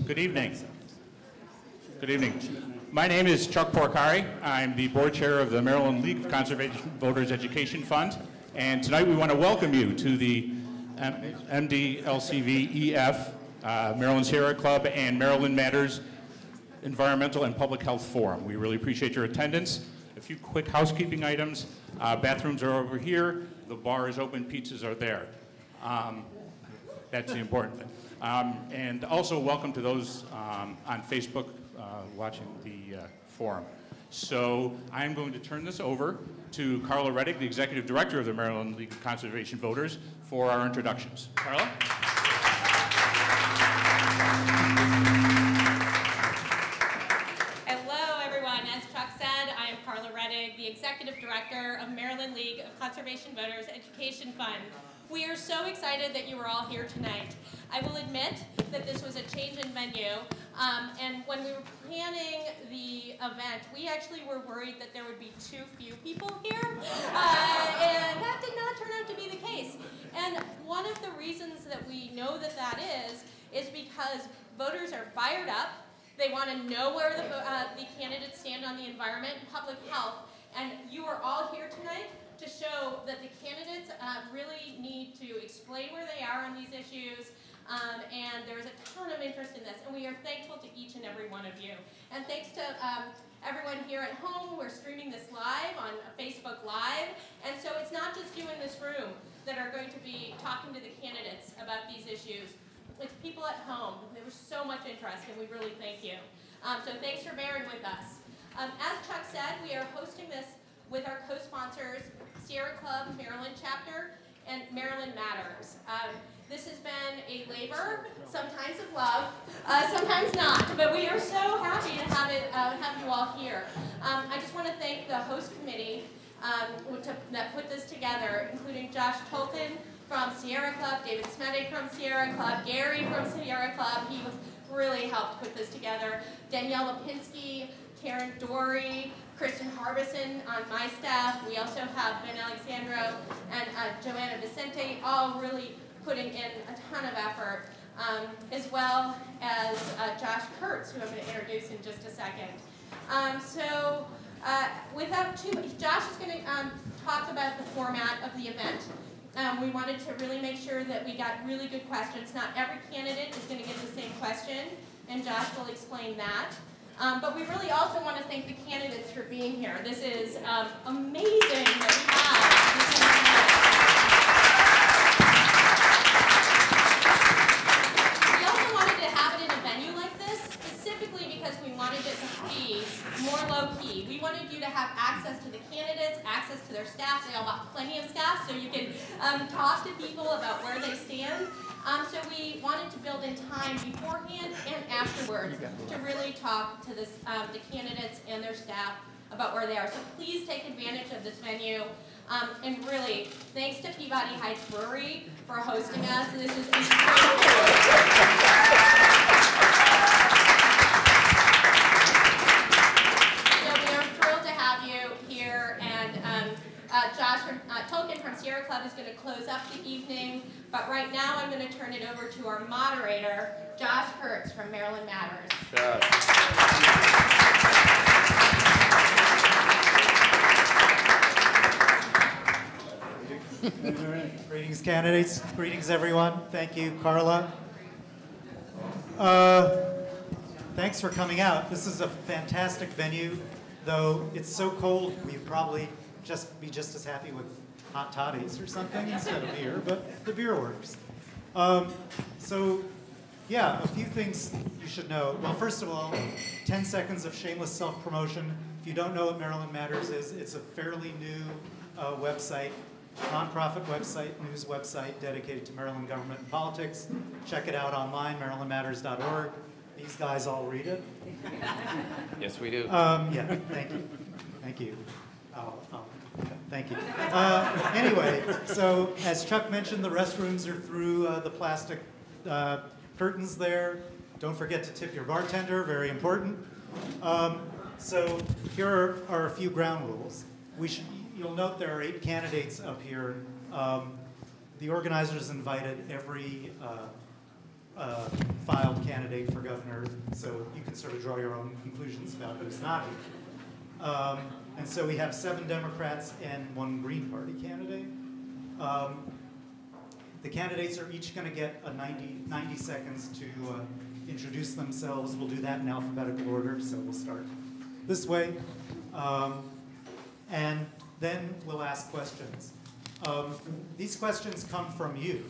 Good evening. Good evening. My name is Chuck Porcari. I'm the board chair of the Maryland League of Conservation Voters Education Fund. And tonight we want to welcome you to the MDLCV-EF, Maryland Sierra Club, and Maryland Matters Environmental and Public Health Forum. We really appreciate your attendance. A few quick housekeeping items. Bathrooms are over here. The bar is open. Pizzas are there. That's the important thing. And also welcome to those on Facebook watching the forum. So I'm going to turn this over to Carla Reddick, the Executive Director of the Maryland League of Conservation Voters, for our introductions. Carla? Hello, everyone. As Chuck said, I am Carla Reddick, the Executive Director of Maryland League of Conservation Voters Education Fund. We are so excited that you are all here tonight. I will admit that this was a change in venue, and when we were planning the event, we actually were worried that there would be too few people here, and that did not turn out to be the case. And one of the reasons that we know that that is because voters are fired up. They want to know where the candidates stand on the environment and public health, and you are all here tonight to show that the candidates really need to explain where they are on these issues, and there's a ton of interest in this, and we are thankful to each and every one of you. And thanks to everyone here at home. We're streaming this live on Facebook Live, and so it's not just you in this room that are going to be talking to the candidates about these issues. It's people at home. There was so much interest, and we really thank you. So thanks for bearing with us. As Chuck said, we are hosting this with our co-sponsors, Sierra Club Maryland Chapter and Maryland Matters. This has been a labor, sometimes of love, sometimes not, but we are so happy to have you all here. I just want to thank the host committee that put this together, including Josh Tolkien from Sierra Club, David Smedek from Sierra Club, Gary from Sierra Club. He really helped put this together. Danielle Lipinski, Karen Dory, Kristen Harbison on my staff. We also have Ben Alexandro and Joanna Vicente, all really putting in a ton of effort, as well as Josh Kurtz, who I'm going to introduce in just a second. Without too much, Josh is going to talk about the format of the event. We wanted to really make sure that we got really good questions. Not every candidate is going to get the same question, and Josh will explain that. But we really also want to thank the candidates for being here. This is amazing that we have. We also wanted to have it in a venue like this, specifically because we wanted it to be more low-key. We wanted you to have access to the candidates, access to their staff. They all have plenty of staff, so you can talk to people about where they stand. So we wanted to build in time beforehand and afterwards to really talk to the candidates and their staff about where they are. So please take advantage of this venue. And really, thanks to Peabody Heights Brewery for hosting us. This is incredible. So we are thrilled to have you here. And Josh Tolkien from Sierra Club is going to close up the evening. But right now, I'm going to turn it over to our moderator, Josh Kurtz from Maryland Matters. Greetings, candidates. Greetings, everyone. Thank you, Carla. Thanks for coming out. This is a fantastic venue, though it's so cold, we'd probably be just as happy with hot toddies or something instead of beer, but the beer works. So, yeah, a few things you should know. Well, first of all, 10 seconds of shameless self-promotion. If you don't know what Maryland Matters is, it's a fairly new website, nonprofit website, news website dedicated to Maryland government and politics. Check it out online, marylandmatters.org. These guys all read it. Yes, we do. Yeah, thank you. Thank you. Thank you. Anyway, so as Chuck mentioned, the restrooms are through the plastic curtains there. Don't forget to tip your bartender, very important. So here are a few ground rules. You'll note there are 8 candidates up here. The organizers invited every filed candidate for governor, so you can sort of draw your own conclusions about who's not here. And so we have 7 Democrats and 1 Green Party candidate. The candidates are each going to get a 90 seconds to introduce themselves. We'll do that in alphabetical order, so we'll start this way. And then we'll ask questions. These questions come from you.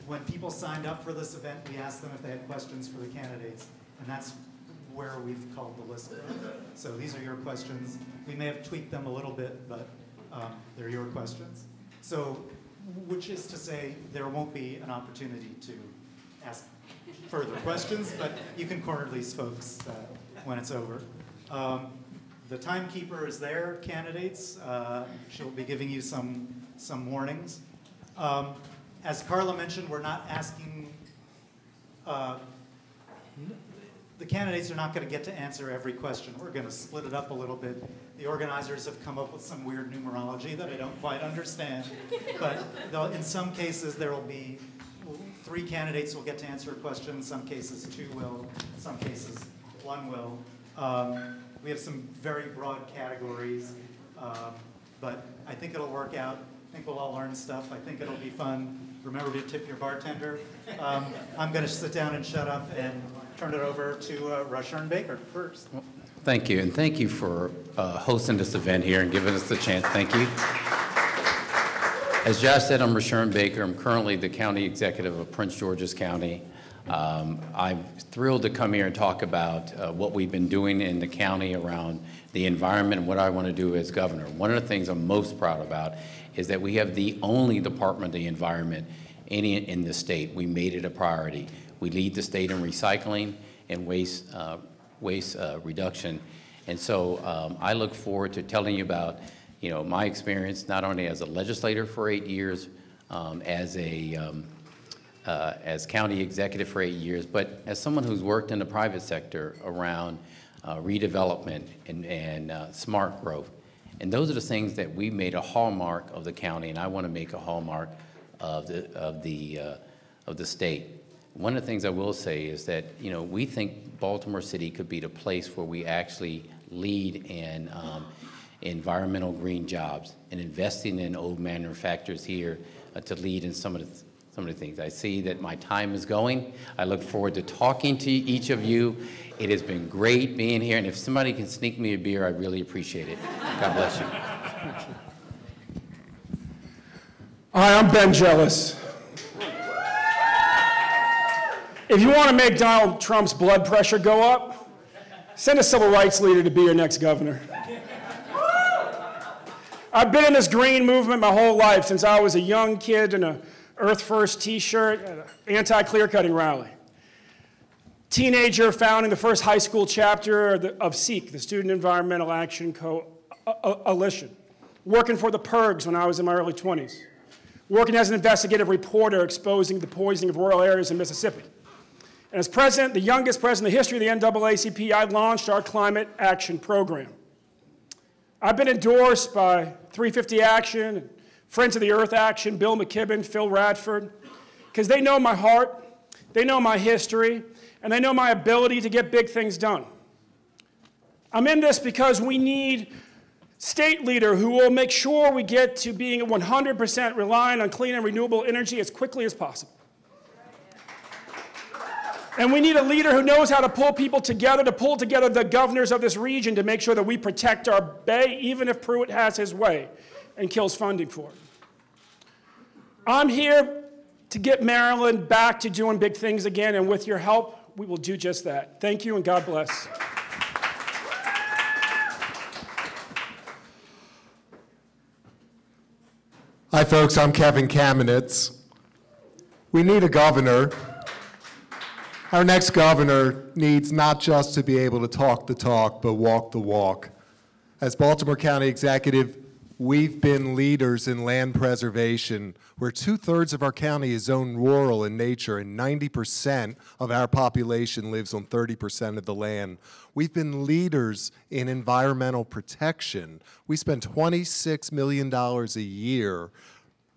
When people signed up for this event, we asked them if they had questions for the candidates, and that's where we've called the list. So these are your questions. We may have tweaked them a little bit, but they're your questions. So, which is to say, there won't be an opportunity to ask further questions, but you can corner these folks when it's over. The timekeeper is there, candidates. She'll be giving you some warnings. As Carla mentioned, we're not asking, the candidates are not going to get to answer every question. We're going to split it up a little bit. The organizers have come up with some weird numerology that I don't quite understand. But in some cases, there will be 3 candidates will get to answer a question. In some cases, 2 will. In some cases, 1 will. We have some very broad categories. But I think it'll work out. I think we'll all learn stuff. I think it'll be fun. Remember to tip your bartender. I'm going to sit down and shut up and turn it over to Rushern Baker first. Well, thank you, and thank you for hosting this event here and giving us the chance. Thank you. As Josh said, I'm Rushern Baker. I'm currently the county executive of Prince George's County. I'm thrilled to come here and talk about what we've been doing in the county around the environment and what I want to do as governor. One of the things I'm most proud about is that we have the only Department of the Environment in the state. We made it a priority. We lead the state in recycling and waste reduction. And so I look forward to telling you about my experience, not only as a legislator for 8 years, as county executive for 8 years, but as someone who's worked in the private sector around redevelopment and smart growth. And those are the things that we made a hallmark of the county, and I want to make a hallmark of the state. One of the things I will say is that we think Baltimore City could be the place where we actually lead in environmental green jobs and investing in old manufacturers here to lead in some of the things. I see that my time is going. I look forward to talking to each of you. It has been great being here, and if somebody can sneak me a beer, I'd really appreciate it. God bless you. Hi, I'm Ben Jealous. If you want to make Donald Trump's blood pressure go up, send a civil rights leader to be your next governor. I've been in this green movement my whole life, since I was a young kid in a Earth First t-shirt at an anti-clear-cutting rally. Teenager founding the first high school chapter of SEEK, the Student Environmental Action Coalition. Working for the PIRGs when I was in my early 20s. Working as an investigative reporter exposing the poisoning of rural areas in Mississippi. And as president, the youngest president in the history of the NAACP, I launched our climate action program. I've been endorsed by 350 Action, Friends of the Earth Action, Bill McKibben, Phil Radford, because they know my heart, they know my history, and they know my ability to get big things done. I'm in this because we need state leader who will make sure we get to being 100% reliant on clean and renewable energy as quickly as possible. And we need a leader who knows how to pull people together, to pull together the governors of this region to make sure that we protect our bay, even if Pruitt has his way and kills funding for it. I'm here to get Maryland back to doing big things again, and with your help, we will do just that. Thank you, and God bless. Hi, folks. I'm Kevin Kamenetz. We need a governor. Our next governor needs not just to be able to talk the talk, but walk the walk. As Baltimore County Executive, we've been leaders in land preservation, where 2/3 of our county is zoned rural in nature and 90% of our population lives on 30% of the land. We've been leaders in environmental protection. We spend $26 million a year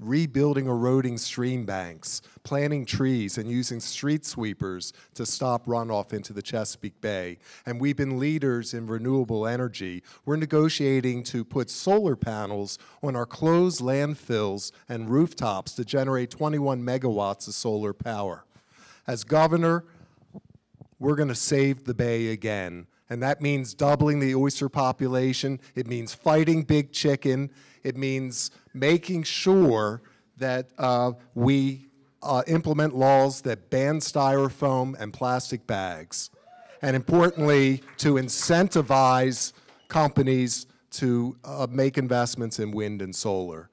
rebuilding eroding stream banks, planting trees, and using street sweepers to stop runoff into the Chesapeake Bay. And we've been leaders in renewable energy. We're negotiating to put solar panels on our closed landfills and rooftops to generate 21 megawatts of solar power. As governor, we're going to save the Bay again. And that means doubling the oyster population. It means fighting big chicken. It means making sure that we implement laws that ban styrofoam and plastic bags. And importantly, to incentivize companies to make investments in wind and solar.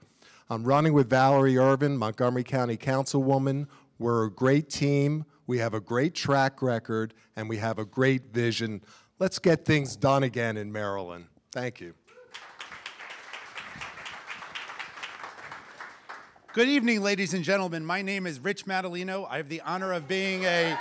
I'm running with Valerie Irvin, Montgomery County Councilwoman. We're a great team. We have a great track record, and we have a great vision. Let's get things done again in Maryland. Thank you. Good evening, ladies and gentlemen. My name is Rich Madaleno. I have the honor of being a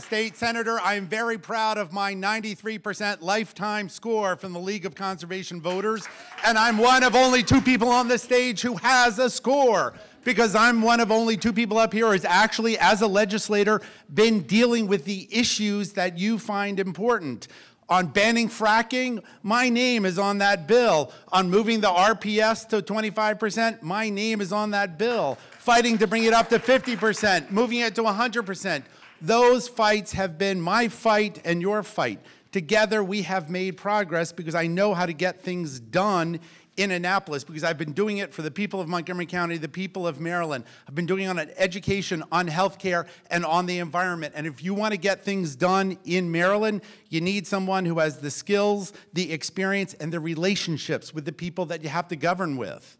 state senator. I am very proud of my 93% lifetime score from the League of Conservation Voters, and I'm one of only 2 people on this stage who has a score, because I'm one of only 2 people up here who has actually, as a legislator, been dealing with the issues that you find important. On banning fracking, my name is on that bill. On moving the RPS to 25%, my name is on that bill. Fighting to bring it up to 50%, moving it to 100%. Those fights have been my fight and your fight. Together, we have made progress because I know how to get things done in Annapolis, because I've been doing it for the people of Montgomery County, the people of Maryland. I've been doing it on education, on healthcare, and on the environment. And if you want to get things done in Maryland, you need someone who has the skills, the experience, and the relationships with the people that you have to govern with.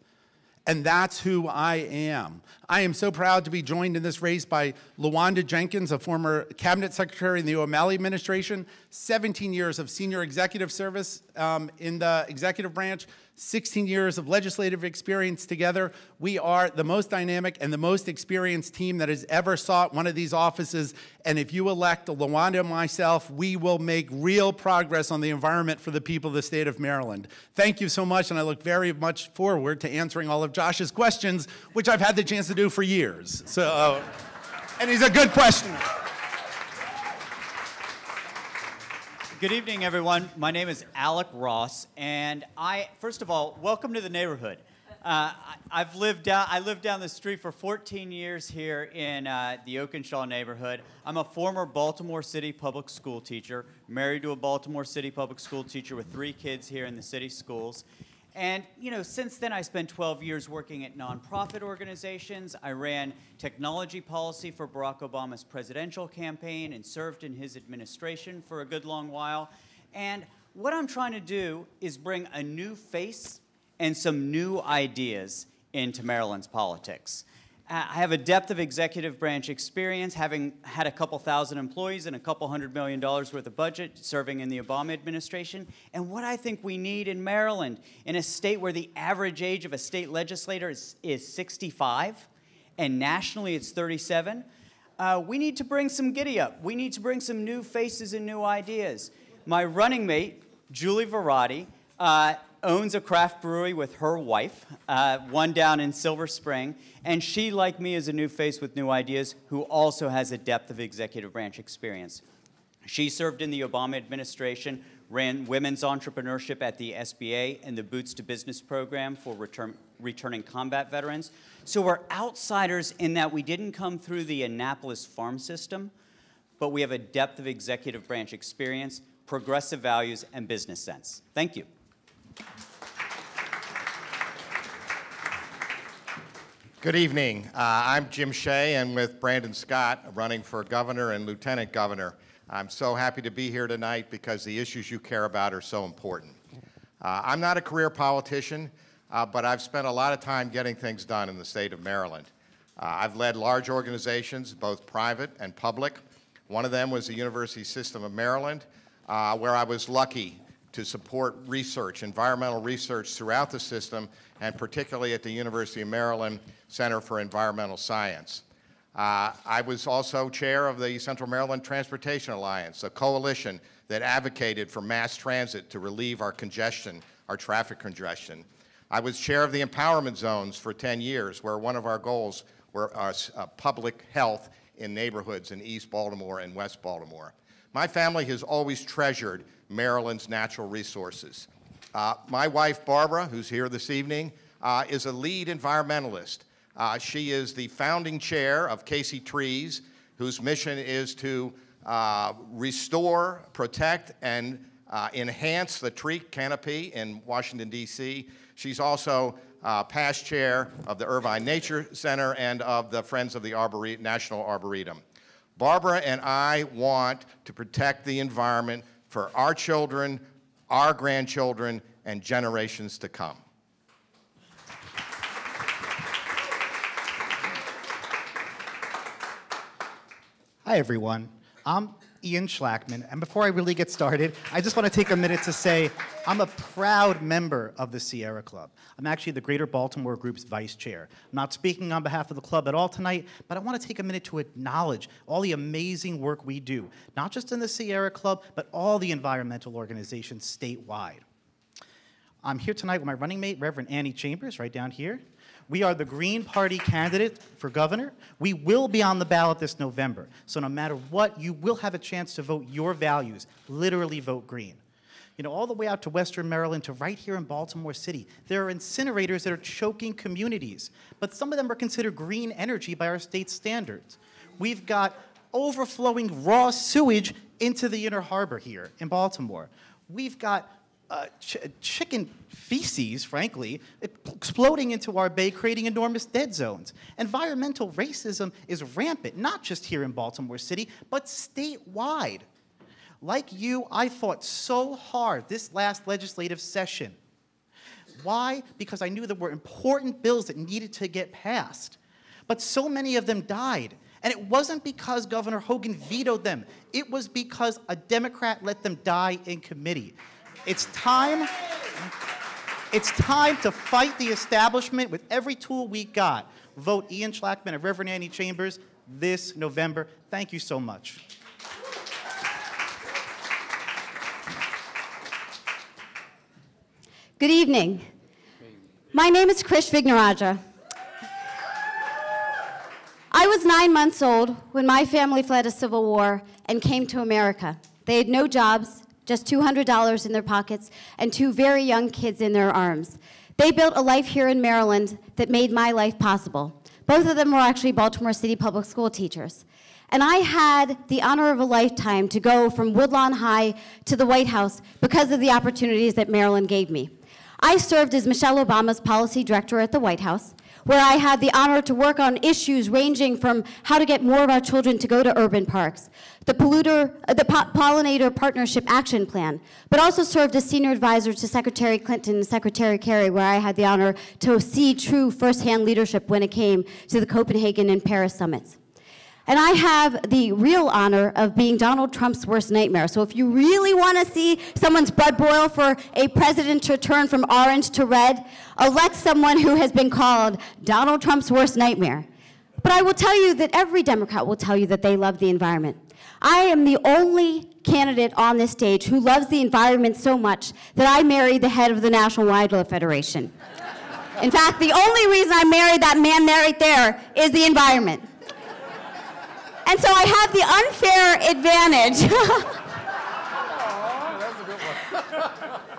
And that's who I am. I am so proud to be joined in this race by LaWanda Jenkins, a former cabinet secretary in the O'Malley administration, 17 years of senior executive service in the executive branch, 16 years of legislative experience together. We are the most dynamic and the most experienced team that has ever sought one of these offices. And if you elect LaWanda and myself, we will make real progress on the environment for the people of the state of Maryland. Thank you so much, and I look very much forward to answering all of Josh's questions, which I've had the chance to do for years. So, and he's a good questioner. Good evening, everyone. My name is Alec Ross, and first of all, welcome to the neighborhood. I lived down the street for 14 years here in the Oakenshaw neighborhood. I'm a former Baltimore City public school teacher, married to a Baltimore City public school teacher with 3 kids here in the city schools. And, you know, since then I spent 12 years working at nonprofit organizations. I ran technology policy for Barack Obama's presidential campaign and served in his administration for a good long while. And what I'm trying to do is bring a new face and some new ideas into Maryland's politics. I have a depth of executive branch experience, having had a couple thousand employees and a couple $100 million worth of budget serving in the Obama administration. And what I think we need in Maryland, in a state where the average age of a state legislator is 65, and nationally it's 37, we need to bring some giddy up. We need to bring some new faces and new ideas. My running mate, Julie Verratti, owns a craft brewery with her wife, one down in Silver Spring, and she, like me, is a new face with new ideas who also has a depth of executive branch experience. She served in the Obama administration, ran women's entrepreneurship at the SBA and the Boots to Business program for returning combat veterans. So we're outsiders in that we didn't come through the Annapolis farm system, but we have a depth of executive branch experience, progressive values, and business sense. Thank you. Good evening. I'm Jim Shea, and with Brandon Scott, running for governor and lieutenant governor. I'm so happy to be here tonight because the issues you care about are so important. I'm not a career politician, but I've spent a lot of time getting things done in the state of Maryland. I've led large organizations, both private and public. One of them was the University System of Maryland, where I was lucky to support research, environmental research throughout the system, and particularly at the University of Maryland Center for Environmental Science. I was also chair of the Central Maryland Transportation Alliance, a coalition that advocated for mass transit to relieve our congestion, our traffic congestion. I was chair of the empowerment zones for 10 years, where one of our goals were public health in neighborhoods in East Baltimore and West Baltimore. My family has always treasured Maryland's natural resources. My wife, Barbara, who's here this evening, is a lead environmentalist. She is the founding chair of Casey Trees, whose mission is to restore, protect, and enhance the tree canopy in Washington, D.C. She's also past chair of the Irvine Nature Center and of the Friends of the National Arboretum. Barbara and I want to protect the environment for our children, our grandchildren, and generations to come. Hi, everyone. I'm Ian Schlakman, and before I really get started, I just want to take a minute to say I'm a proud member of the Sierra Club. I'm actually the Greater Baltimore Group's vice chair. I'm not speaking on behalf of the club at all tonight, but I want to take a minute to acknowledge all the amazing work we do, not just in the Sierra Club, but all the environmental organizations statewide. I'm here tonight with my running mate, Reverend Annie Chambers, right down here. We are the Green Party candidate for governor. We will be on the ballot this November. So no matter what, you will have a chance to vote your values. Literally vote green. You know, all the way out to Western Maryland to right here in Baltimore City, there are incinerators that are choking communities. But some of them are considered green energy by our state standards. We've got overflowing raw sewage into the Inner Harbor here in Baltimore. We've got chicken feces, frankly, exploding into our bay, creating enormous dead zones. Environmental racism is rampant, not just here in Baltimore City, but statewide. Like you, I fought so hard this last legislative session. Why? Because I knew there were important bills that needed to get passed. But so many of them died. And it wasn't because Governor Hogan vetoed them. It was because a Democrat let them die in committee. It's time to fight the establishment with every tool we got. Vote Ian Schlakman and Reverend Annie Chambers this November. Thank you so much. Good evening. My name is Vignarajah. I was 9 months old when my family fled a civil war and came to America. They had no jobs, just $200 in their pockets, and 2 very young kids in their arms. They built a life here in Maryland that made my life possible. Both of them were actually Baltimore City public school teachers. And I had the honor of a lifetime to go from Woodlawn High to the White House because of the opportunities that Maryland gave me. I served as Michelle Obama's policy director at the White House, where I had the honor to work on issues ranging from how to get more of our children to go to urban parks, the Pollinator Partnership Action Plan, but also served as senior advisor to Secretary Clinton and Secretary Kerry, where I had the honor to see true firsthand leadership when it came to the Copenhagen and Paris summits. And I have the real honor of being Donald Trump's worst nightmare. So if you really want to see someone's blood boil for a president to turn from orange to red, elect someone who has been called Donald Trump's worst nightmare. But I will tell you that every Democrat will tell you that they love the environment. I am the only candidate on this stage who loves the environment so much that I married the head of the National Wildlife Federation. In fact, the only reason I married that man right there is the environment. And so I have the unfair advantage.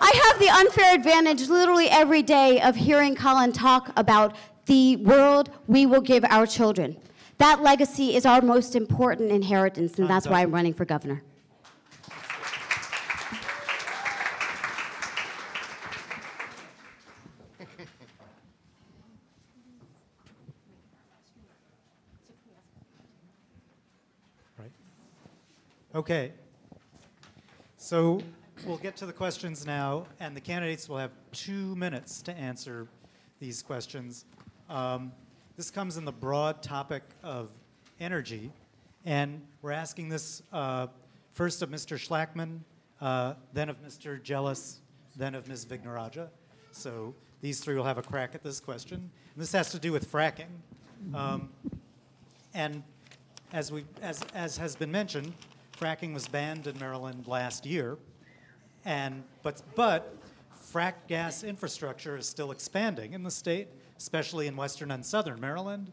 I have the unfair advantage literally every day of hearing Colin talk about the world we will give our children. That legacy is our most important inheritance, and that's why I'm running for governor. Okay, so we'll get to the questions now, and the candidates will have 2 minutes to answer these questions. This comes in the broad topic of energy, and we're asking this first of Mr. Schlakman, then of Mr. Jealous, then of Ms. Vignarajah. So these 3 will have a crack at this question. And this has to do with fracking. And as has been mentioned, fracking was banned in Maryland last year, but frack gas infrastructure is still expanding in the state, especially in western and southern Maryland.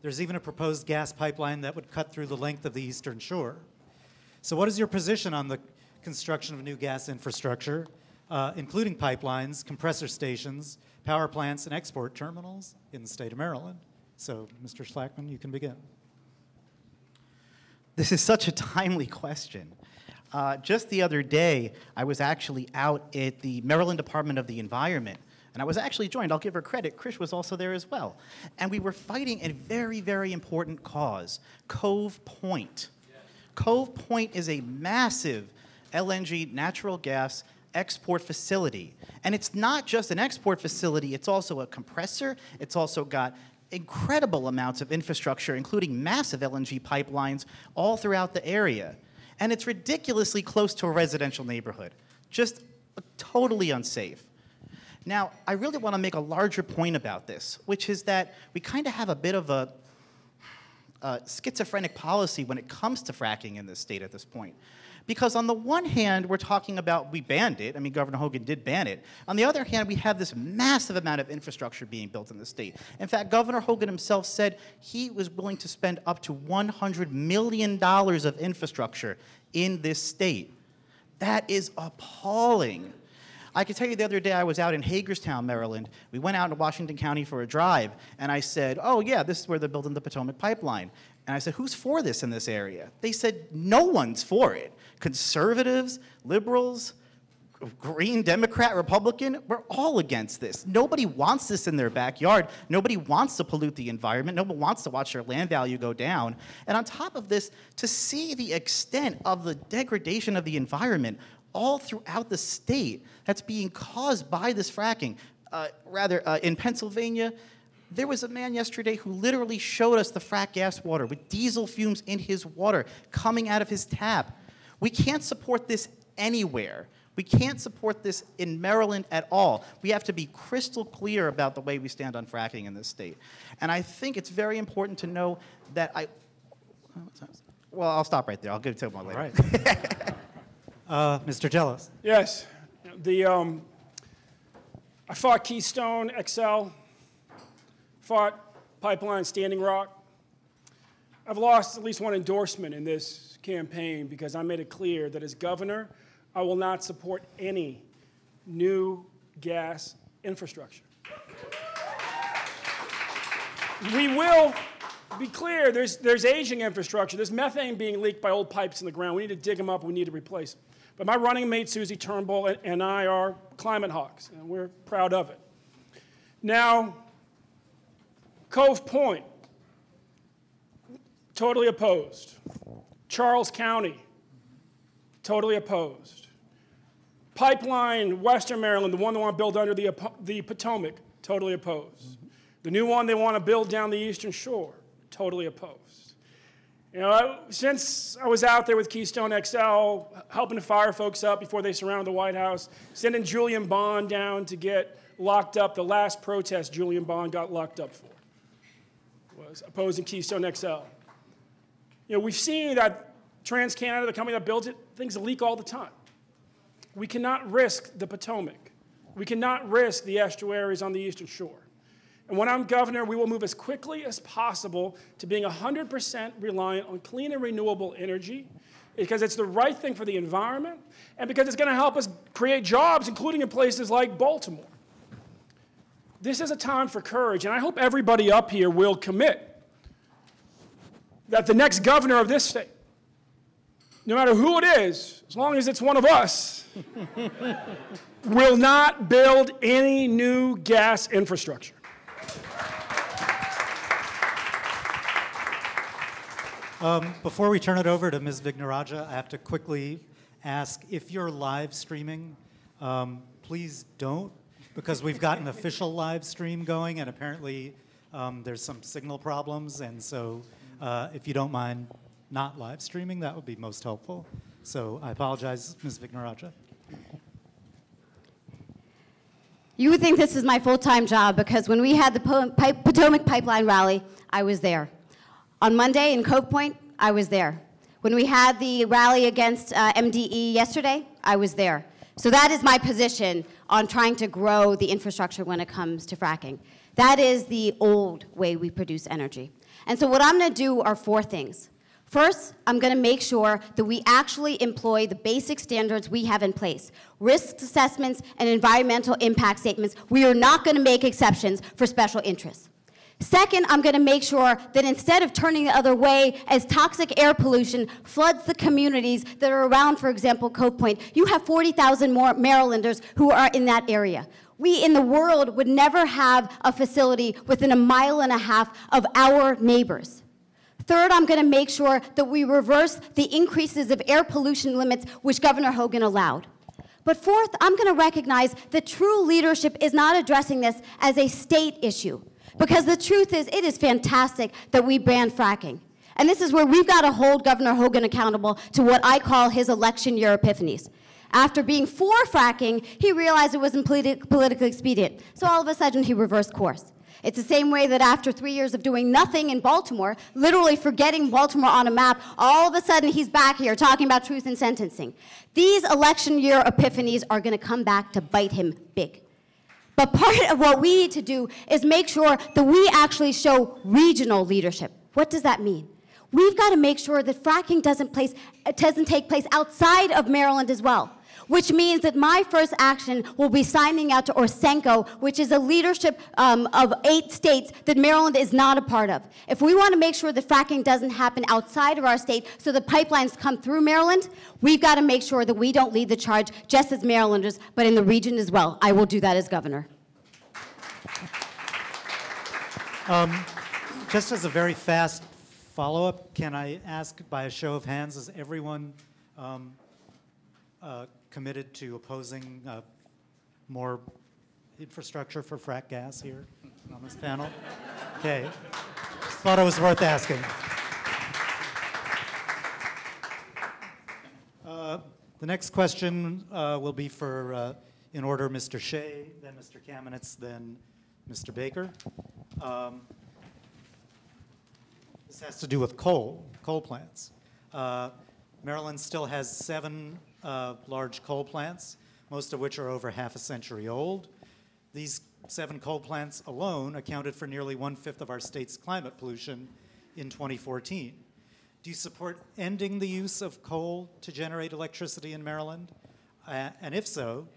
There's even a proposed gas pipeline that would cut through the length of the eastern shore. So what is your position on the construction of new gas infrastructure, including pipelines, compressor stations, power plants, and export terminals in the state of Maryland? So, Mr. Schlakman, you can begin. This is such a timely question. Just the other day, I was actually out at the Maryland Department of the Environment, and I was actually joined, I'll give her credit, Krish was also there as well. And we were fighting a very, very important cause, Cove Point. Cove Point is a massive LNG natural gas export facility. And it's not just an export facility, it's also a compressor, it's also got incredible amounts of infrastructure, including massive LNG pipelines all throughout the area. And it's ridiculously close to a residential neighborhood, just totally unsafe. Now, I really want to make a larger point about this, which is that we kind of have a bit of a schizophrenic policy when it comes to fracking in this state at this point. Because on the one hand, we're talking about, we banned it. I mean, Governor Hogan did ban it. On the other hand, we have this massive amount of infrastructure being built in the state. In fact, Governor Hogan himself said he was willing to spend up to $100 million of infrastructure in this state. That is appalling. I can tell you the other day I was out in Hagerstown, Maryland. We went out to Washington County for a drive, and I said, oh yeah, this is where they're building the Potomac Pipeline. And I said, who's for this in this area? They said, no one's for it. Conservatives, liberals, Green, Democrat, Republican, we're all against this. Nobody wants this in their backyard. Nobody wants to pollute the environment. Nobody wants to watch their land value go down. And on top of this, to see the extent of the degradation of the environment all throughout the state that's being caused by this fracking. In Pennsylvania, there was a man yesterday who literally showed us the frack gas water with diesel fumes in his water coming out of his tap. We can't support this anywhere. We can't support this in Maryland at all. We have to be crystal clear about the way we stand on fracking in this state. And I think it's very important to know that well, I'll stop right there. I'll give it to him more later. All right. Mr. Jealous. Yes. I fought Keystone XL, fought Pipeline Standing Rock. I've lost at least one endorsement in this campaign because I made it clear that as governor, I will not support any new gas infrastructure. We will be clear, there's aging infrastructure. There's methane being leaked by old pipes in the ground. We need to dig them up. We need to replace them. But my running mate, Susie Turnbull, and I are climate hawks, and we're proud of it. Now, Cove Point, totally opposed. Charles County, totally opposed. Pipeline, Western Maryland, the one they want to build under the Potomac, totally opposed. The new one they want to build down the Eastern Shore, totally opposed. You know, since I was out there with Keystone XL, helping to fire folks up before they surrounded the White House, sending Julian Bond down to get locked up, the last protest Julian Bond got locked up for was opposing Keystone XL. You know, we've seen that TransCanada, the company that builds it, things leak all the time. We cannot risk the Potomac. We cannot risk the estuaries on the Eastern Shore. And when I'm governor, we will move as quickly as possible to being 100% reliant on clean and renewable energy because it's the right thing for the environment and because it's going to help us create jobs, including in places like Baltimore. This is a time for courage, and I hope everybody up here will commit that the next governor of this state, no matter who it is, as long as it's one of us, will not build any new gas infrastructure. Before we turn it over to Ms. Vignarajah, I have to quickly ask if you're live streaming, please don't, because we've got an official live stream going, and apparently there's some signal problems, and so if you don't mind not live streaming, that would be most helpful. So I apologize, Ms. Vignarajah. You would think this is my full-time job because when we had the Potomac Pipeline rally, I was there. On Monday in Cove Point, I was there. When we had the rally against MDE yesterday, I was there. So that is my position on trying to grow the infrastructure when it comes to fracking. That is the old way we produce energy. And so what I'm going to do are 4 things. First, I'm going to make sure that we actually employ the basic standards we have in place. Risk assessments and environmental impact statements. We are not going to make exceptions for special interests. Second, I'm going to make sure that instead of turning the other way as toxic air pollution floods the communities that are around, for example, Cove Point, you have 40,000 more Marylanders who are in that area. We in the world would never have a facility within 1.5 miles of our neighbors. Third, I'm going to make sure that we reverse the increases of air pollution limits which Governor Hogan allowed. But fourth, I'm going to recognize that true leadership is not addressing this as a state issue. Because the truth is, it is fantastic that we banned fracking. And this is where we've got to hold Governor Hogan accountable to what I call his election year epiphanies. After being for fracking, he realized it wasn't politically expedient. So all of a sudden, he reversed course. It's the same way that after 3 years of doing nothing in Baltimore, literally forgetting Baltimore on a map, all of a sudden he's back here talking about truth in sentencing. These election year epiphanies are going to come back to bite him big. But part of what we need to do is make sure that we actually show regional leadership. What does that mean? We've got to make sure that fracking doesn't take place outside of Maryland as well, which means that my first action will be signing out to Orsenco, which is a leadership of 8 states that Maryland is not a part of. If we want to make sure that fracking doesn't happen outside of our state so the pipelines come through Maryland, we've got to make sure that we don't lead the charge just as Marylanders, but in the region as well. I will do that as governor. Just as a very fast follow-up, can I ask by a show of hands, is everyone committed to opposing more infrastructure for frack gas here on this panel? Okay, just thought it was worth asking. The next question will be for, in order, Mr. Shea, then Mr. Kamenetz, then Mr. Baker. This has to do with coal plants. Maryland still has 7 large coal plants, most of which are over half a century old. These 7 coal plants alone accounted for nearly 1/5 of our state's climate pollution in 2014. Do you support ending the use of coal to generate electricity in Maryland? And if so,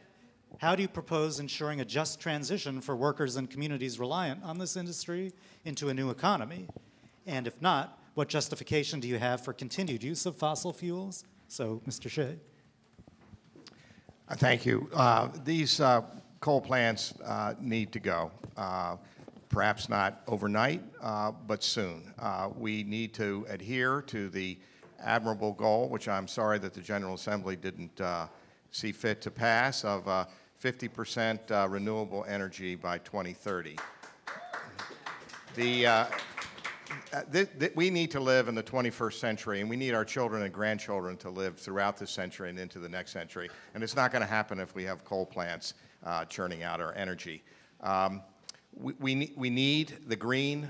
how do you propose ensuring a just transition for workers and communities reliant on this industry into a new economy? And if not, what justification do you have for continued use of fossil fuels? So, Mr. Shea. Thank you. These coal plants need to go. Perhaps not overnight, but soon. We need to adhere to the admirable goal, which I'm sorry that the General Assembly didn't see fit to pass, of 50% renewable energy by 2030. We need to live in the 21st century, and we need our children and grandchildren to live throughout this century and into the next century. And it's not going to happen if we have coal plants churning out our energy. We need the green,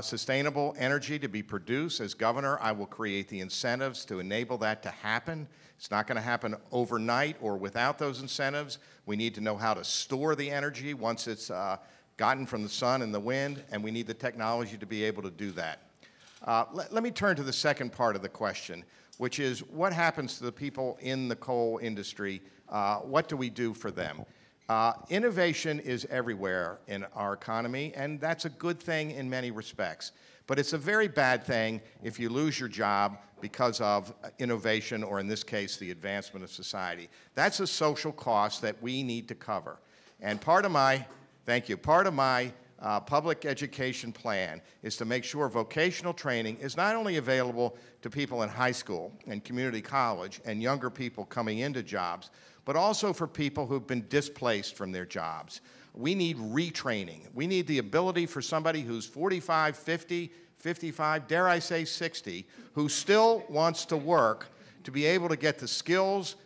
sustainable energy to be produced. As governor, I will create the incentives to enable that to happen. It's not going to happen overnight or without those incentives. We need to know how to store the energy once it's gotten from the sun and the wind, and we need the technology to be able to do that. Let me turn to the second part of the question, which is what happens to the people in the coal industry? What do we do for them? Innovation is everywhere in our economy, and that's a good thing in many respects. But it's a very bad thing if you lose your job because of innovation, or in this case, the advancement of society. That's a social cost that we need to cover. And part of my, thank you, part of my public education plan is to make sure vocational training is not only available to people in high school and community college and younger people coming into jobs, but also for people who've been displaced from their jobs. We need retraining. We need the ability for somebody who's 45, 50, 55, dare I say 60, who still wants to work, to be able to get the skills,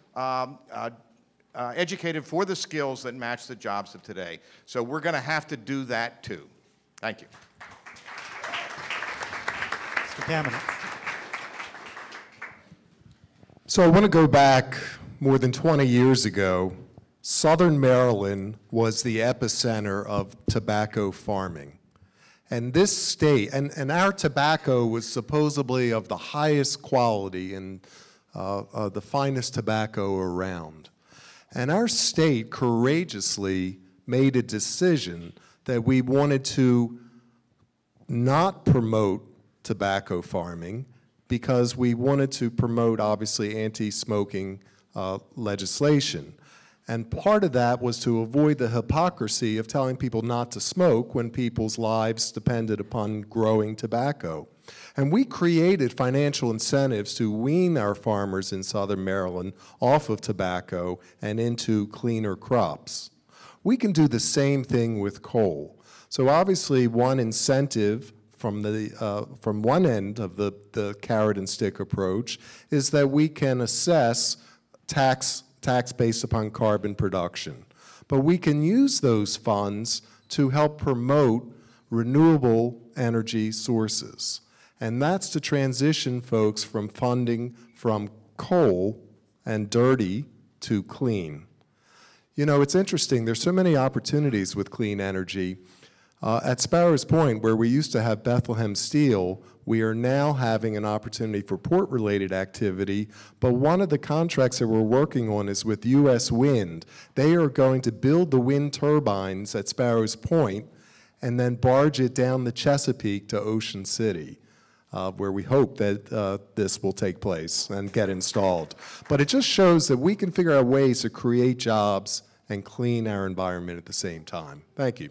educated for the skills that match the jobs of today. So we're going to have to do that too. Thank you. Mr. Kamenetz. So I want to go back more than 20 years ago, Southern Maryland was the epicenter of tobacco farming. And this state, and our tobacco was supposedly of the highest quality and the finest tobacco around. And our state courageously made a decision that we wanted to not promote tobacco farming because we wanted to promote, obviously, anti-smoking legislation. And part of that was to avoid the hypocrisy of telling people not to smoke when people's lives depended upon growing tobacco. And we created financial incentives to wean our farmers in Southern Maryland off of tobacco and into cleaner crops. We can do the same thing with coal. So obviously one incentive from one end of the carrot and stick approach is that we can assess tax based upon carbon production. But we can use those funds to help promote renewable energy sources. And that's to transition folks from funding from coal and dirty to clean. You know, it's interesting, there's so many opportunities with clean energy. At Sparrows Point, where we used to have Bethlehem Steel, we are now having an opportunity for port-related activity, but one of the contracts that we're working on is with U.S. Wind. They are going to build the wind turbines at Sparrows Point and then barge it down the Chesapeake to Ocean City, where we hope that this will take place and get installed. But it just shows that we can figure out ways to create jobs and clean our environment at the same time. Thank you.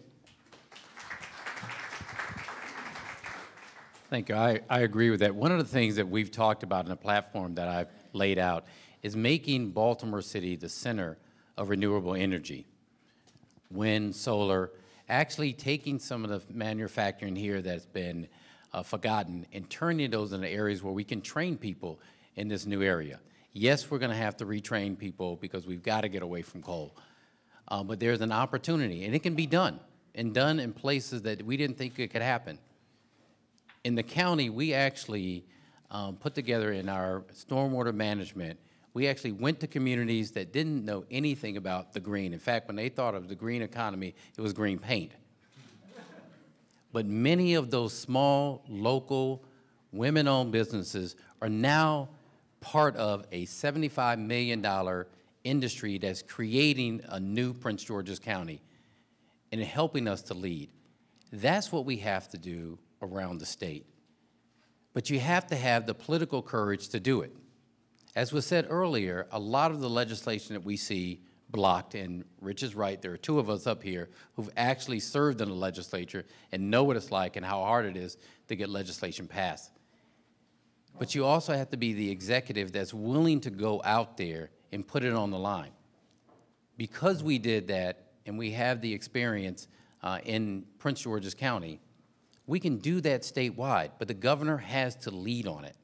Thank you. I agree with that. One of the things that we've talked about in the platform that I've laid out is making Baltimore City the center of renewable energy. Wind, solar, actually taking some of the manufacturing here that's been forgotten and turning those into areas where we can train people in this new area. Yes, we're going to have to retrain people because we've got to get away from coal. But there's an opportunity, and it can be done, and done in places that we didn't think it could happen. In the county, we actually put together in our stormwater management, we actually went to communities that didn't know anything about the green. In fact, when they thought of the green economy, it was green paint. But many of those small, local, women-owned businesses are now part of a $75 million industry that's creating a new Prince George's County and helping us to lead. That's what we have to do around the state. But you have to have the political courage to do it. As was said earlier, a lot of the legislation that we see blocked, and Rich is right, there are two of us up here who've actually served in the legislature and know what it's like and how hard it is to get legislation passed. But you also have to be the executive that's willing to go out there and put it on the line. Because we did that, and we have the experience in Prince George's County, we can do that statewide, but the governor has to lead on it.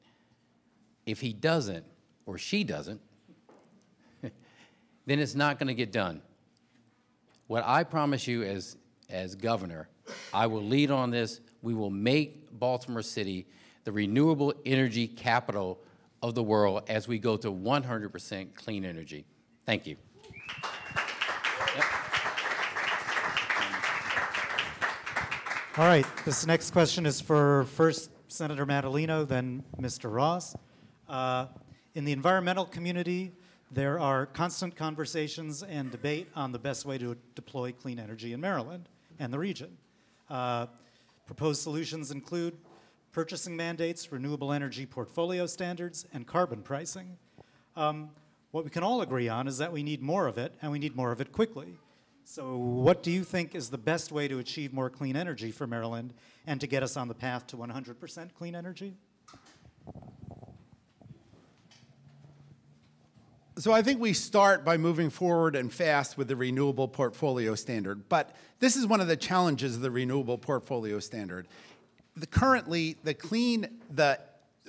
If he doesn't, or she doesn't, then it's not going to get done. What I promise you as governor, I will lead on this. We will make Baltimore City the renewable energy capital of the world as we go to 100% clean energy. Thank you. Yep. All right, this next question is for first Senator Madaleno, then Mr. Ross. In the environmental community, there are constant conversations and debate on the best way to deploy clean energy in Maryland and the region. Proposed solutions include purchasing mandates, renewable energy portfolio standards, and carbon pricing. What we can all agree on is that we need more of it, and we need more of it quickly. So what do you think is the best way to achieve more clean energy for Maryland and to get us on the path to 100% clean energy? So I think we start by moving forward and fast with the renewable portfolio standard. But this is one of the challenges of the renewable portfolio standard. Currently, the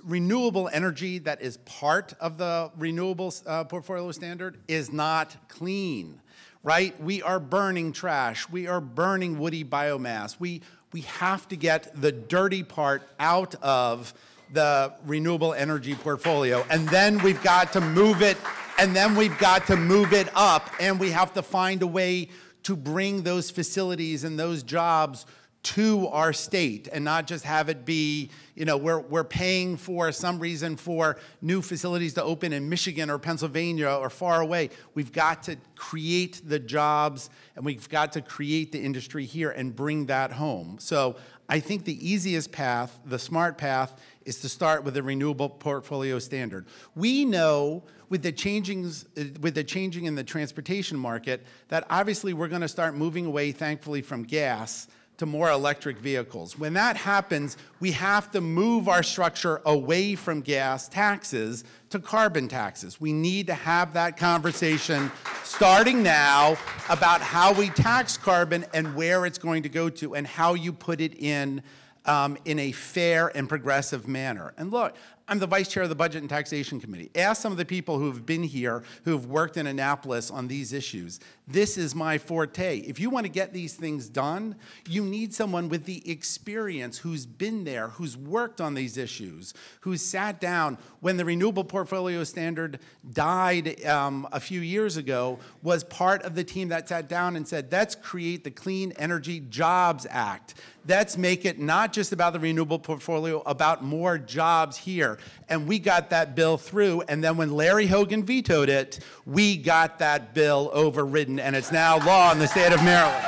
renewable energy that is part of the renewables portfolio standard is not clean, right? We are burning trash. We are burning woody biomass. We have to get the dirty part out of the renewable energy portfolio, and then we've got to move it And then we've got to move it up, and we have to find a way to bring those facilities and those jobs to our state and not just have it be, you know, we're paying for some reason for new facilities to open in Michigan or Pennsylvania or far away. We've got to create the jobs and we've got to create the industry here and bring that home. So I think the easiest path, the smart path, is to start with a renewable portfolio standard. We know with the changing in the transportation market that obviously we're going to start moving away, thankfully, from gas to more electric vehicles. When that happens, we have to move our structure away from gas taxes to carbon taxes. We need to have that conversation starting now about how we tax carbon and where it's going to go to and how you put it in a fair and progressive manner. And look, I'm the vice chair of the Budget and Taxation Committee. Ask some of the people who have been here, who have worked in Annapolis on these issues. This is my forte. If you want to get these things done, you need someone with the experience who's been there, who's worked on these issues, who's sat down. When the Renewable Portfolio Standard died a few years ago, was part of the team that sat down and said, let's create the Clean Energy Jobs Act. Let's make it not just about the renewable portfolio, about more jobs here. And we got that bill through, and then when Larry Hogan vetoed it, we got that bill overridden, and it's now law in the state of Maryland.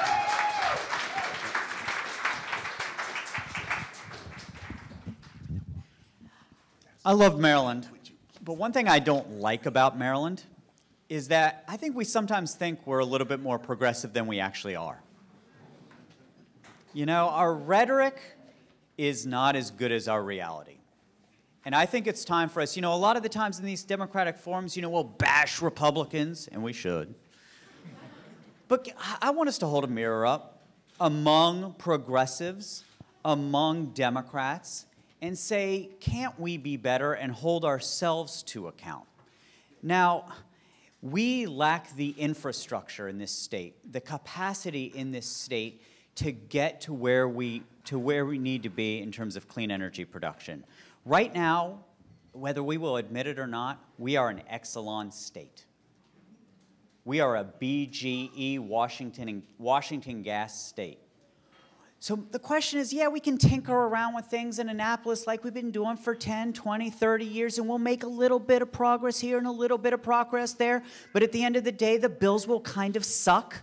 I love Maryland, but one thing I don't like about Maryland is that I think we sometimes think we're a little bit more progressive than we actually are. You know, our rhetoric is not as good as our reality. And I think it's time for us, you know, a lot of the times in these Democratic forums, you know, we'll bash Republicans, and we should. But I want us to hold a mirror up among progressives, among Democrats, and say, can't we be better and hold ourselves to account? Now, we lack the infrastructure in this state, the capacity in this state to get to where we need to be in terms of clean energy production. Right now, whether we will admit it or not, we are an Exelon state. We are a BGE Washington gas state. So the question is, yeah, we can tinker around with things in Annapolis like we've been doing for 10, 20, 30 years, and we'll make a little bit of progress here and a little bit of progress there, but at the end of the day, the bills will kind of suck,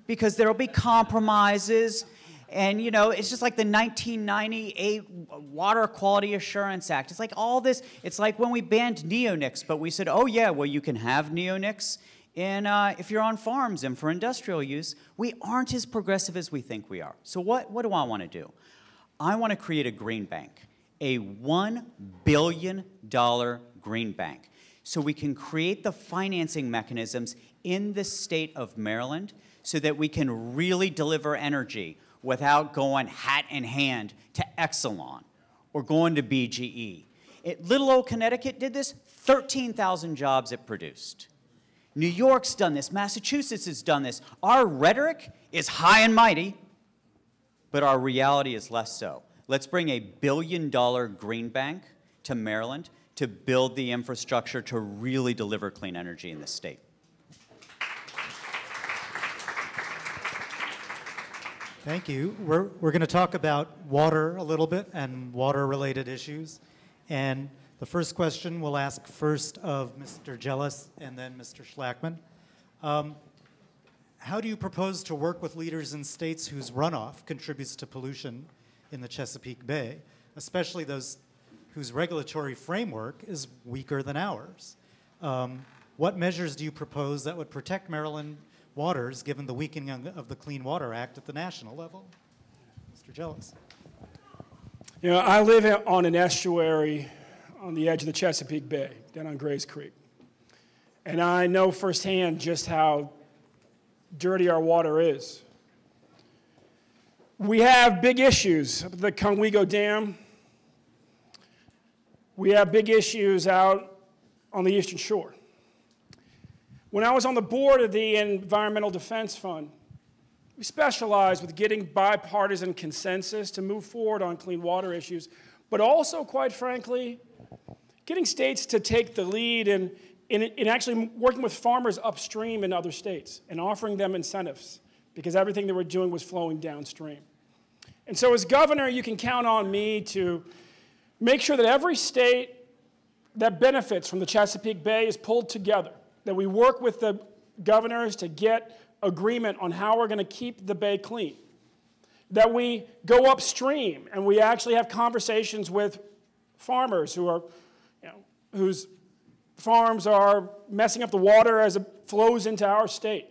because there will be compromises, and you know, it's just like the 1998 Water Quality Assurance Act. It's like all this, it's like when we banned neonics, but we said, oh yeah, well you can have neonics if you're on farms and for industrial use. We aren't as progressive as we think we are. So what do I want to do? I want to create a green bank, a $1 billion green bank, so we can create the financing mechanisms in the state of Maryland so that we can really deliver energy without going hat in hand to Exelon or going to BGE. Little old Connecticut did this, 13,000 jobs it produced. New York's done this, Massachusetts has done this. Our rhetoric is high and mighty, but our reality is less so. Let's bring a $1 billion green bank to Maryland to build the infrastructure to really deliver clean energy in this state. Thank you. We're going to talk about water a little bit and water-related issues. And the first question we'll ask first of Mr. Jealous and then Mr. Schlakman. How do you propose to work with leaders in states whose runoff contributes to pollution in the Chesapeake Bay, especially those whose regulatory framework is weaker than ours? What measures do you propose that would protect Maryland waters, given the weakening of the Clean Water Act at the national level? Mr. Jealous. You know, I live on an estuary on the edge of the Chesapeake Bay, down on Grays Creek. And I know firsthand just how dirty our water is. We have big issues at the Conwego Dam. We have big issues out on the Eastern Shore. When I was on the board of the Environmental Defense Fund, we specialized with getting bipartisan consensus to move forward on clean water issues, but also, quite frankly, getting states to take the lead in actually working with farmers upstream in other states and offering them incentives because everything they were doing was flowing downstream. And so as governor, you can count on me to make sure that every state that benefits from the Chesapeake Bay is pulled together, that we work with the governors to get agreement on how we're going to keep the bay clean, that we go upstream and we actually have conversations with farmers who are, whose farms are messing up the water as it flows into our state.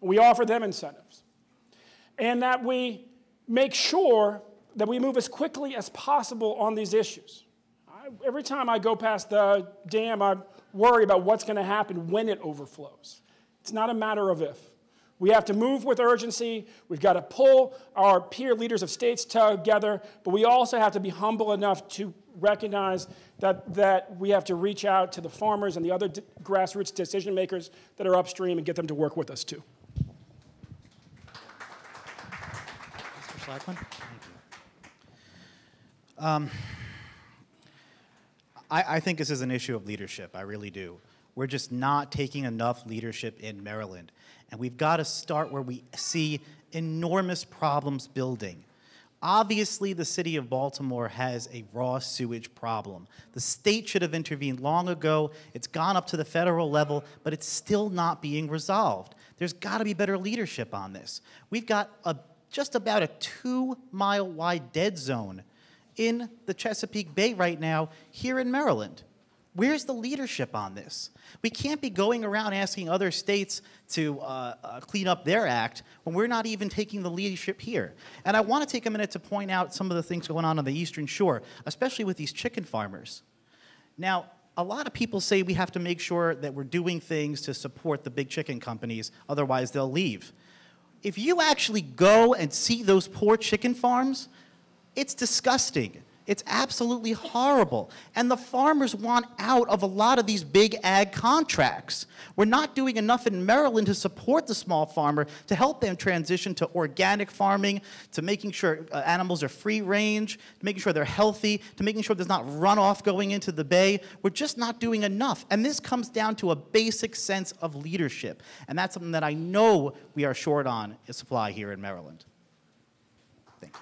We offer them incentives. And that we make sure that we move as quickly as possible on these issues. Every time I go past the dam, I worry about what's going to happen when it overflows. It's not a matter of if. We have to move with urgency. We've got to pull our peer leaders of states together, but we also have to be humble enough to recognize that we have to reach out to the farmers and the other grassroots decision makers that are upstream and get them to work with us too. Mr. Schlakman? I think this is an issue of leadership. I really do. We're just not taking enough leadership in Maryland. And we've got to start where we see enormous problems building. Obviously, the city of Baltimore has a raw sewage problem. The state should have intervened long ago. It's gone up to the federal level, but it's still not being resolved. There's got to be better leadership on this. We've got just about a 2-mile wide dead zone in the Chesapeake Bay right now here in Maryland. Where's the leadership on this? We can't be going around asking other states to clean up their act when we're not even taking the leadership here. And I want to take a minute to point out some of the things going on the Eastern Shore, especially with these chicken farmers. Now, a lot of people say we have to make sure that we're doing things to support the big chicken companies, otherwise they'll leave. If you actually go and see those poor chicken farms, it's disgusting. It's absolutely horrible. And the farmers want out of a lot of these big ag contracts. We're not doing enough in Maryland to support the small farmer, to help them transition to organic farming, to making sure animals are free range, to making sure they're healthy, to making sure there's not runoff going into the bay. We're just not doing enough. And this comes down to a basic sense of leadership. And that's something that I know we are short on in supply here in Maryland. Thank you.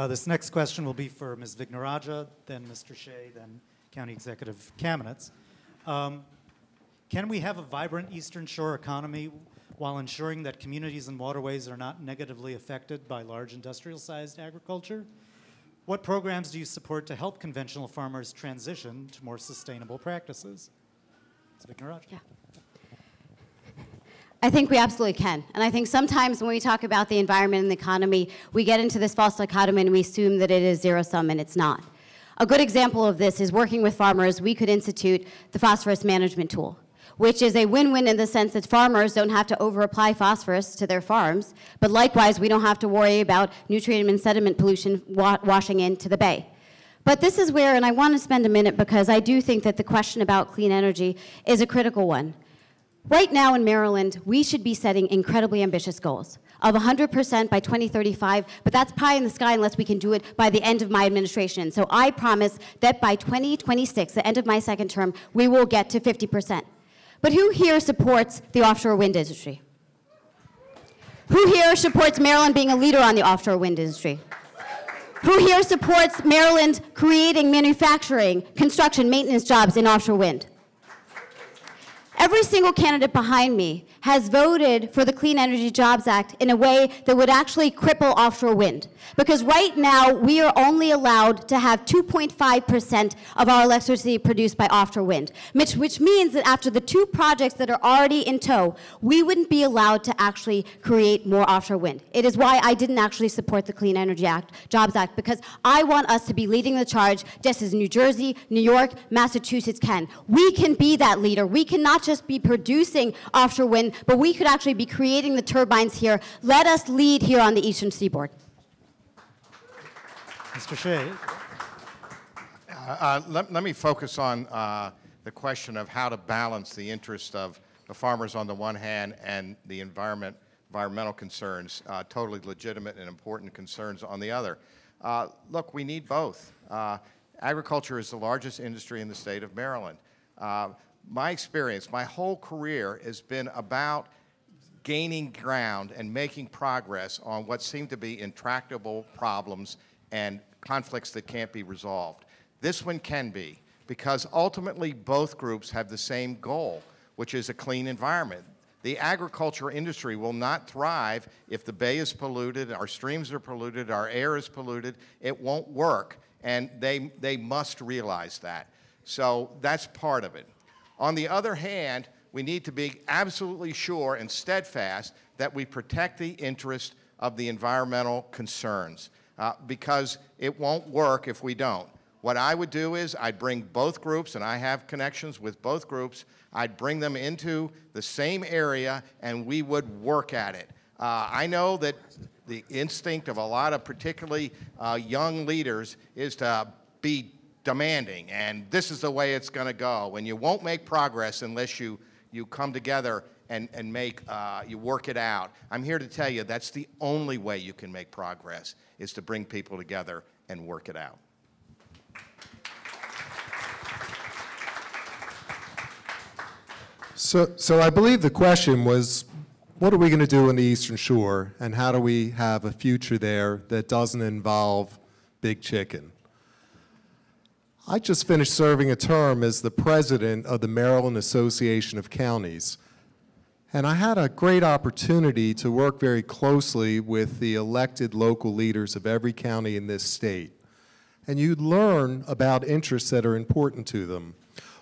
This next question will be for Ms. Vignarajah, then Mr. Shea, then County Executive Kamenetz. Can we have a vibrant Eastern Shore economy while ensuring that communities and waterways are not negatively affected by large industrial-sized agriculture? What programs do you support to help conventional farmers transition to more sustainable practices? Ms. Vignarajah. Yeah. I think we absolutely can. And I think sometimes when we talk about the environment and the economy, we get into this false dichotomy and we assume that it is zero-sum, and it's not. A good example of this is working with farmers. We could institute the phosphorus management tool, which is a win-win in the sense that farmers don't have to over-apply phosphorus to their farms, but likewise, we don't have to worry about nutrient and sediment pollution washing into the bay. But this is where, and I want to spend a minute because I do think that the question about clean energy is a critical one. Right now in Maryland, we should be setting incredibly ambitious goals of 100% by 2035, but that's pie in the sky unless we can do it by the end of my administration. So I promise that by 2026, the end of my second term, we will get to 50%. But who here supports the offshore wind industry? Who here supports Maryland being a leader on the offshore wind industry? Who here supports Maryland creating manufacturing, construction, maintenance jobs in offshore wind? Every single candidate behind me has voted for the Clean Energy Jobs Act in a way that would actually cripple offshore wind. Because right now, we are only allowed to have 2.5% of our electricity produced by offshore wind, which means that after the 2 projects that are already in tow, we wouldn't be allowed to actually create more offshore wind. It is why I didn't actually support the Clean Energy Jobs Act, because I want us to be leading the charge just as New Jersey, New York, Massachusetts can. We can be that leader. We cannot just be producing offshore wind, but we could actually be creating the turbines here. Let us lead here on the Eastern Seaboard. Mr. Shea. Let me focus on the question of how to balance the interest of the farmers on the one hand and the environmental concerns, totally legitimate and important concerns on the other. Look, we need both. Agriculture is the largest industry in the state of Maryland. My experience, my whole career has been about gaining ground and making progress on what seem to be intractable problems and conflicts that can't be resolved. This one can be, because ultimately both groups have the same goal, which is a clean environment. The agriculture industry will not thrive if the bay is polluted, our streams are polluted, our air is polluted. It won't work, and they must realize that. So that's part of it. On the other hand, we need to be absolutely sure and steadfast that we protect the interest of the environmental concerns, because it won't work if we don't. What I would do is I'd bring both groups, and I have connections with both groups, I'd bring them into the same area and we would work at it. I know that the instinct of a lot of particularly young leaders is to be demanding, and this is the way it's going to go, and you won't make progress unless you come together and you work it out. I'm here to tell you that's the only way you can make progress, is to bring people together and work it out. So I believe the question was, what are we going to do on the Eastern Shore, and how do we have a future there that doesn't involve big chicken? I just finished serving a term as the president of the Maryland Association of Counties, and I had a great opportunity to work very closely with the elected local leaders of every county in this state. And you learn about interests that are important to them.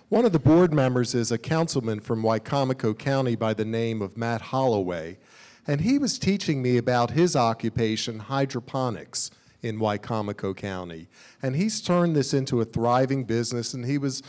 One of the board members is a councilman from Wicomico County by the name of Matt Holloway, and he was teaching me about his occupation, hydroponics, in Wicomico County. And he's turned this into a thriving business, and he was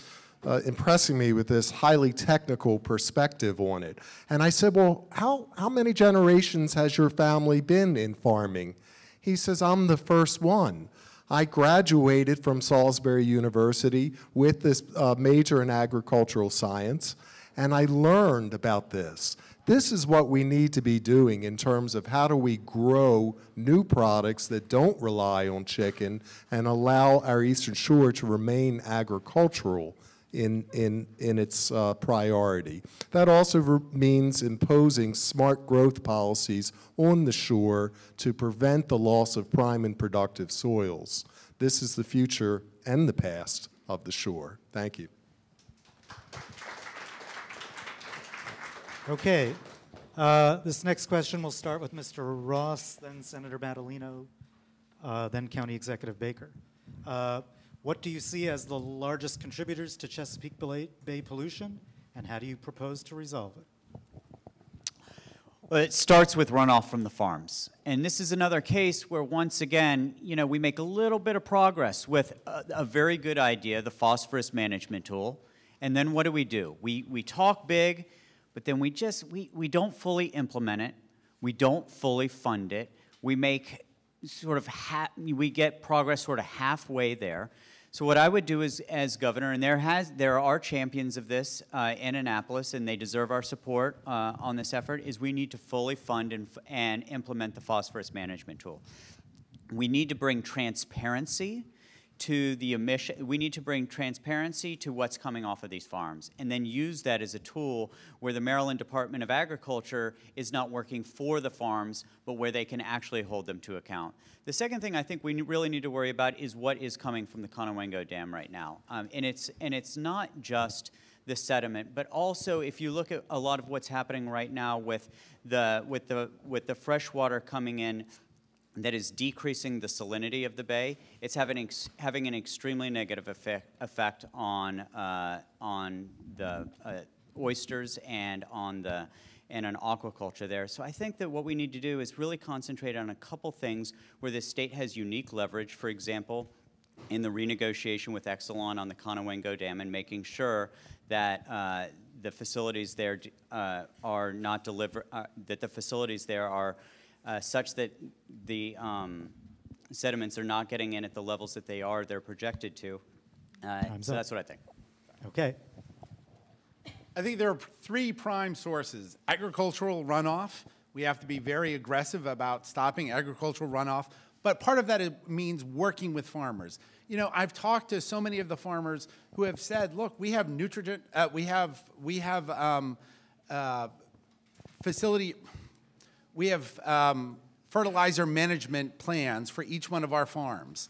impressing me with this highly technical perspective on it. And I said, well, how many generations has your family been in farming? He says, I'm the first one. I graduated from Salisbury University with this major in agricultural science, and I learned about this. This is what we need to be doing in terms of how do we grow new products that don't rely on chicken and allow our Eastern Shore to remain agricultural in its priority. That also means imposing smart growth policies on the shore to prevent the loss of prime and productive soils. This is the future and the past of the shore. Thank you. Okay. This next question will start with Mr. Ross, then Senator Madaleno, then County Executive Baker. What do you see as the largest contributors to Chesapeake Bay pollution, and how do you propose to resolve it? Well, it starts with runoff from the farms. And this is another case where, once again, we make a little bit of progress with a very good idea, the phosphorus management tool. And then what do? We talk big, but then we don't fully implement it. We don't fully fund it. We make we get progress sort of halfway there. So what I would do is, as governor, and there are champions of this in Annapolis, and they deserve our support on this effort, is we need to fully fund and implement the phosphorus management tool. We need to bring transparency to the emission. We need to bring transparency to what's coming off of these farms, and then use that as a tool where the Maryland Department of Agriculture is not working for the farms, but where they can actually hold them to account. The second thing I think we really need to worry about is what is coming from the Conewango Dam right now, and it's not just the sediment, but also if you look at a lot of what's happening right now with the fresh water coming in that is decreasing the salinity of the bay, it's having an extremely negative effect on the oysters and on aquaculture there. So I think that what we need to do is really concentrate on a couple things where the state has unique leverage, for example, in the renegotiation with Exelon on the Conewango Dam, and making sure that the facilities there are not that the facilities there are such that the sediments are not getting in at the levels that they're projected to. So that's what I think. Okay. I think there are three prime sources. Agricultural runoff. We have to be very aggressive about stopping agricultural runoff, But part of that means working with farmers. You know, I've talked to so many of the farmers who have said, look, we have nutrient, fertilizer management plans for each one of our farms.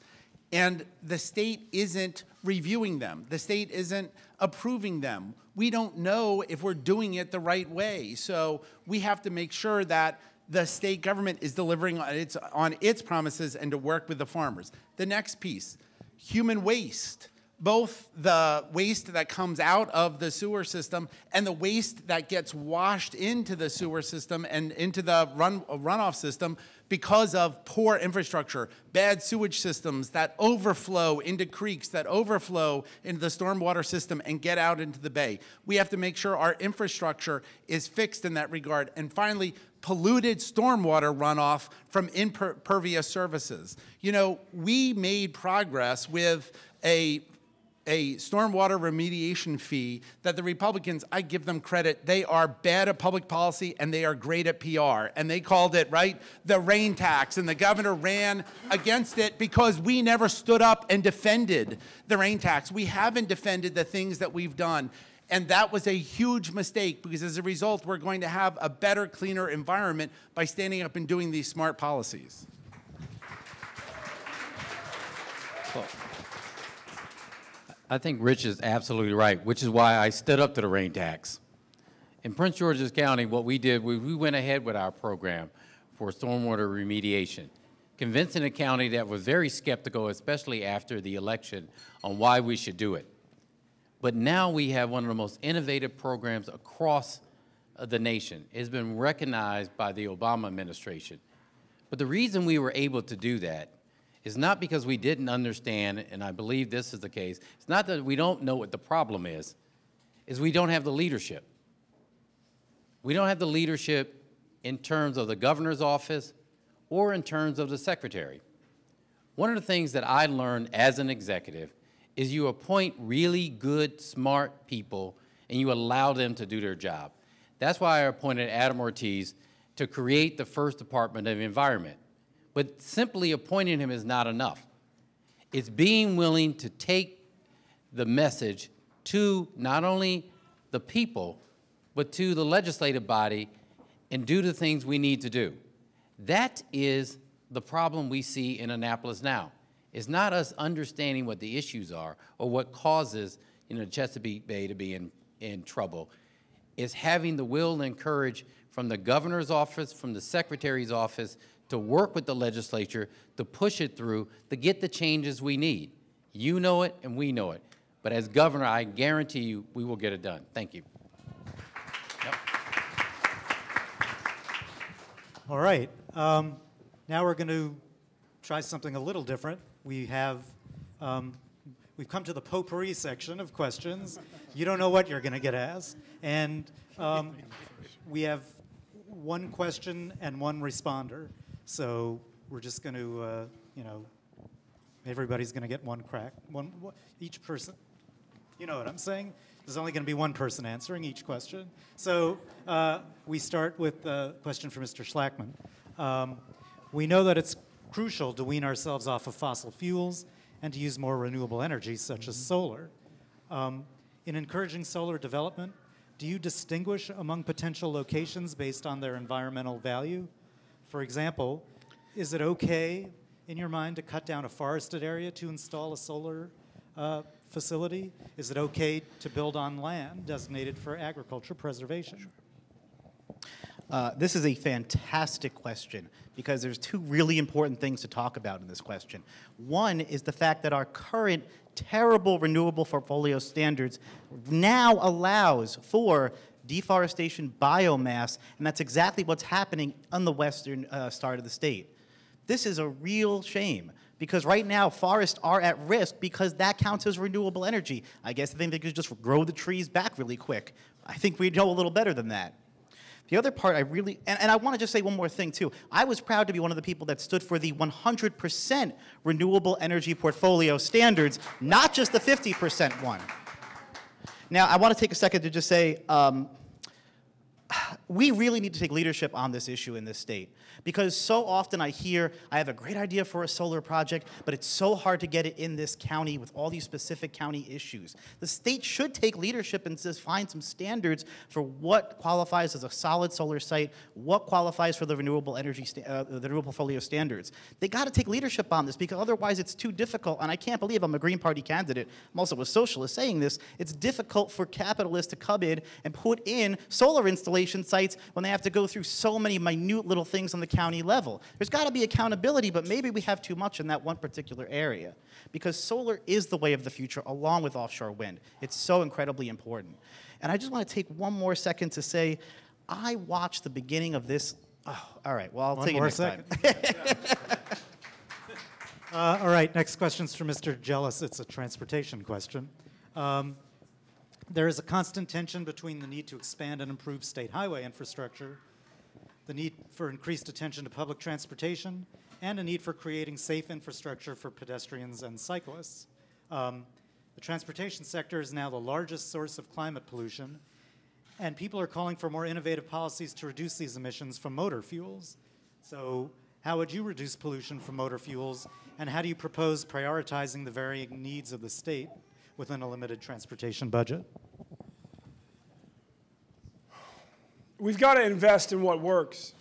And the state isn't reviewing them. The state isn't approving them. We don't know if we're doing it the right way. So we have to make sure that the state government is delivering on its promises and to work with the farmers. The next piece, human waste. Both the waste that comes out of the sewer system and the waste that gets washed into the sewer system and into the runoff system because of poor infrastructure, bad sewage systems that overflow into creeks, that overflow into the stormwater system and get out into the bay. We have to make sure our infrastructure is fixed in that regard. And finally, polluted stormwater runoff from impervious surfaces. You know, we made progress with a stormwater remediation fee that the Republicans, I give them credit, they are bad at public policy and they are great at PR. And they called it, right, the rain tax. And the governor ran against it because we never stood up and defended the rain tax. We haven't defended the things that we've done. And that was a huge mistake because as a result, we're going to have a better, cleaner environment by standing up and doing these smart policies. Well, I think Rich is absolutely right, which is why I stood up to the rain tax. In Prince George's County, what we did, we went ahead with our program for stormwater remediation, convincing a county that was very skeptical, especially after the election, on why we should do it. But now we have one of the most innovative programs across the nation. It's been recognized by the Obama administration. But the reason we were able to do that is not because we didn't understand, and I believe this is the case, it's not that we don't know what the problem is we don't have the leadership. We don't have the leadership in terms of the governor's office or in terms of the secretary. One of the things that I learned as an executive is you appoint really good, smart people and you allow them to do their job. That's why I appointed Adam Ortiz to create the first Department of Environment. But simply appointing him is not enough. It's being willing to take the message to not only the people, but to the legislative body and do the things we need to do. That is the problem we see in Annapolis now. It's not us understanding what the issues are or what causes Chesapeake Bay to be in trouble. It's having the will and courage from the governor's office, from the secretary's office, to work with the legislature, to push it through, to get the changes we need. You know it and we know it. But as governor, I guarantee you we will get it done. Thank you. Yep. All right. Now we're going to try something a little different. We've come to the potpourri section of questions. You don't know what you're going to get asked. And we have one question and one responder. So we're just going to, everybody's going to get one crack. Each person, you know what I'm saying? There's only going to be one person answering each question. So we start with a question for Mr. Schlakman. We know that it's crucial to wean ourselves off of fossil fuels and to use more renewable energy, such as solar. In encouraging solar development, do you distinguish among potential locations based on their environmental value? For example, is it okay, in your mind, to cut down a forested area to install a solar facility? Is it okay to build on land designated for agriculture preservation? This is a fantastic question because there's two really important things to talk about in this question. One is the fact that our current terrible renewable portfolio standards now allows for deforestation biomass, and that's exactly what's happening on the western part of the state. This is a real shame because right now forests are at risk because that counts as renewable energy. I guess I think they could just grow the trees back really quick. I think we know a little better than that. The other part I really, and I want to just say one more thing too. I was proud to be one of the people that stood for the 100% renewable energy portfolio standards, not just the 50% one. Now, I want to take a second to just say, we really need to take leadership on this issue in this state. Because so often I hear, I have a great idea for a solar project, but it's so hard to get it in this county with all these specific county issues. The state should take leadership and just find some standards for what qualifies as a solid solar site, what qualifies for the renewable energy, the renewable portfolio standards. They got to take leadership on this, because otherwise it's too difficult. And I can't believe I'm a Green Party candidate, I'm also a socialist saying this. It's difficult for capitalists to come in and put in solar installation sites when they have to go through so many minute little things on the county level. There's got to be accountability, but maybe we have too much in that one particular area, because solar is the way of the future along with offshore wind. It's so incredibly important. And I just want to take one more second to say, I watched the beginning of this. Oh, all right, well, I'll take it next time. All right, next question's for Mr. Jealous. It's a transportation question. There is a constant tension between the need to expand and improve state highway infrastructure, the need for increased attention to public transportation, and a need for creating safe infrastructure for pedestrians and cyclists. The transportation sector is now the largest source of climate pollution, and people are calling for more innovative policies to reduce these emissions from motor fuels. So how would you reduce pollution from motor fuels, and how do you propose prioritizing the varying needs of the state within a limited transportation budget? We've got to invest in what works.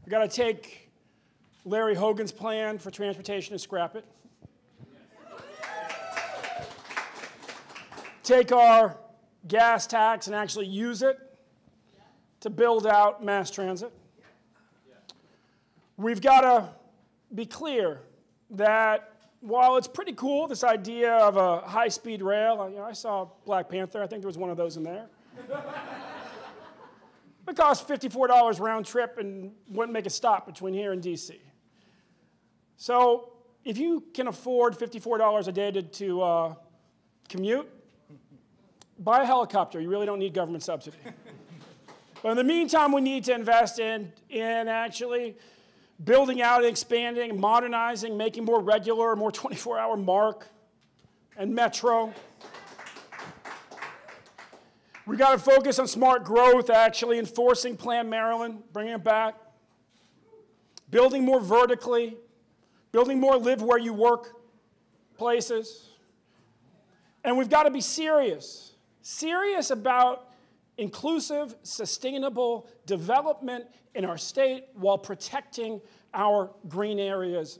We've got to take Larry Hogan's plan for transportation and scrap it. Take our gas tax and actually use it to build out mass transit. We've got to be clear that while it's pretty cool, this idea of a high-speed rail, I saw Black Panther, I think there was one of those in there. It costs $54 round trip and wouldn't make a stop between here and DC. So if you can afford $54 a day to commute, buy a helicopter. You really don't need government subsidy. But in the meantime, we need to invest in actually building out and expanding, modernizing, making more regular, more 24-hour MARC and Metro. We got to focus on smart growth, actually enforcing Plan Maryland, bringing it back, building more vertically, building more live where you work places. And we've got to be serious about inclusive, sustainable development in our state while protecting our green areas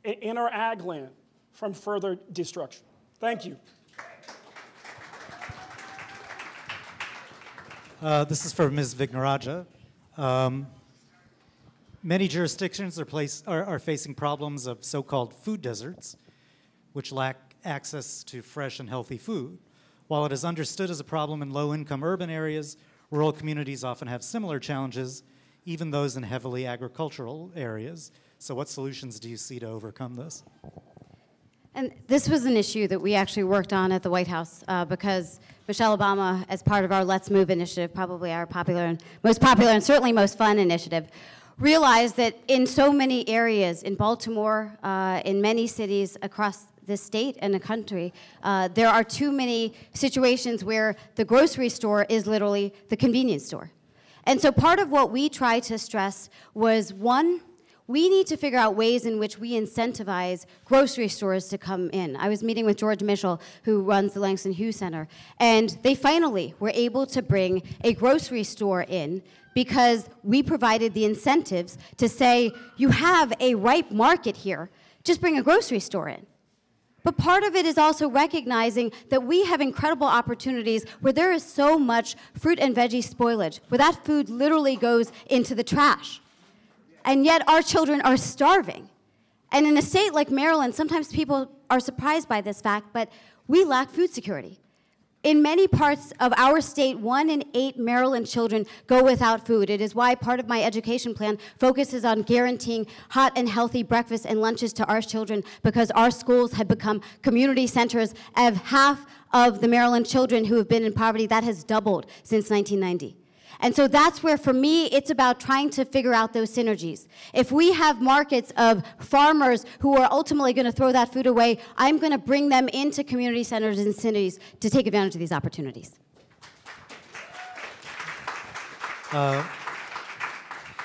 in our ag land from further destruction. Thank you. This is for Ms. Vignarajah. Many jurisdictions are facing problems of so-called food deserts, which lack access to fresh and healthy food. While it is understood as a problem in low-income urban areas, rural communities often have similar challenges, even those in heavily agricultural areas. So what solutions do you see to overcome this? And this was an issue that we actually worked on at the White House because Michelle Obama, as part of our Let's Move initiative, probably our most popular and certainly most fun initiative, realized that in so many areas, in Baltimore, in many cities across the state and the country, there are too many situations where the grocery store is literally the convenience store. And so part of what we tried to stress was, one, we need to figure out ways in which we incentivize grocery stores to come in. I was meeting with George Mitchell, who runs the Langston Hughes Center, and they finally were able to bring a grocery store in because we provided the incentives to say, you have a ripe market here, just bring a grocery store in. But part of it is also recognizing that we have incredible opportunities where there is so much fruit and veggie spoilage, where that food literally goes into the trash. And yet our children are starving. And in a state like Maryland, sometimes people are surprised by this fact, but we lack food security. In many parts of our state, 1 in 8 Maryland children go without food. It is why part of my education plan focuses on guaranteeing hot and healthy breakfasts and lunches to our children, because our schools have become community centers of half of the Maryland children who have been in poverty. That has doubled since 1990. And so that's where, for me, it's about trying to figure out those synergies. If we have markets of farmers who are ultimately going to throw that food away, I'm going to bring them into community centers and cities to take advantage of these opportunities.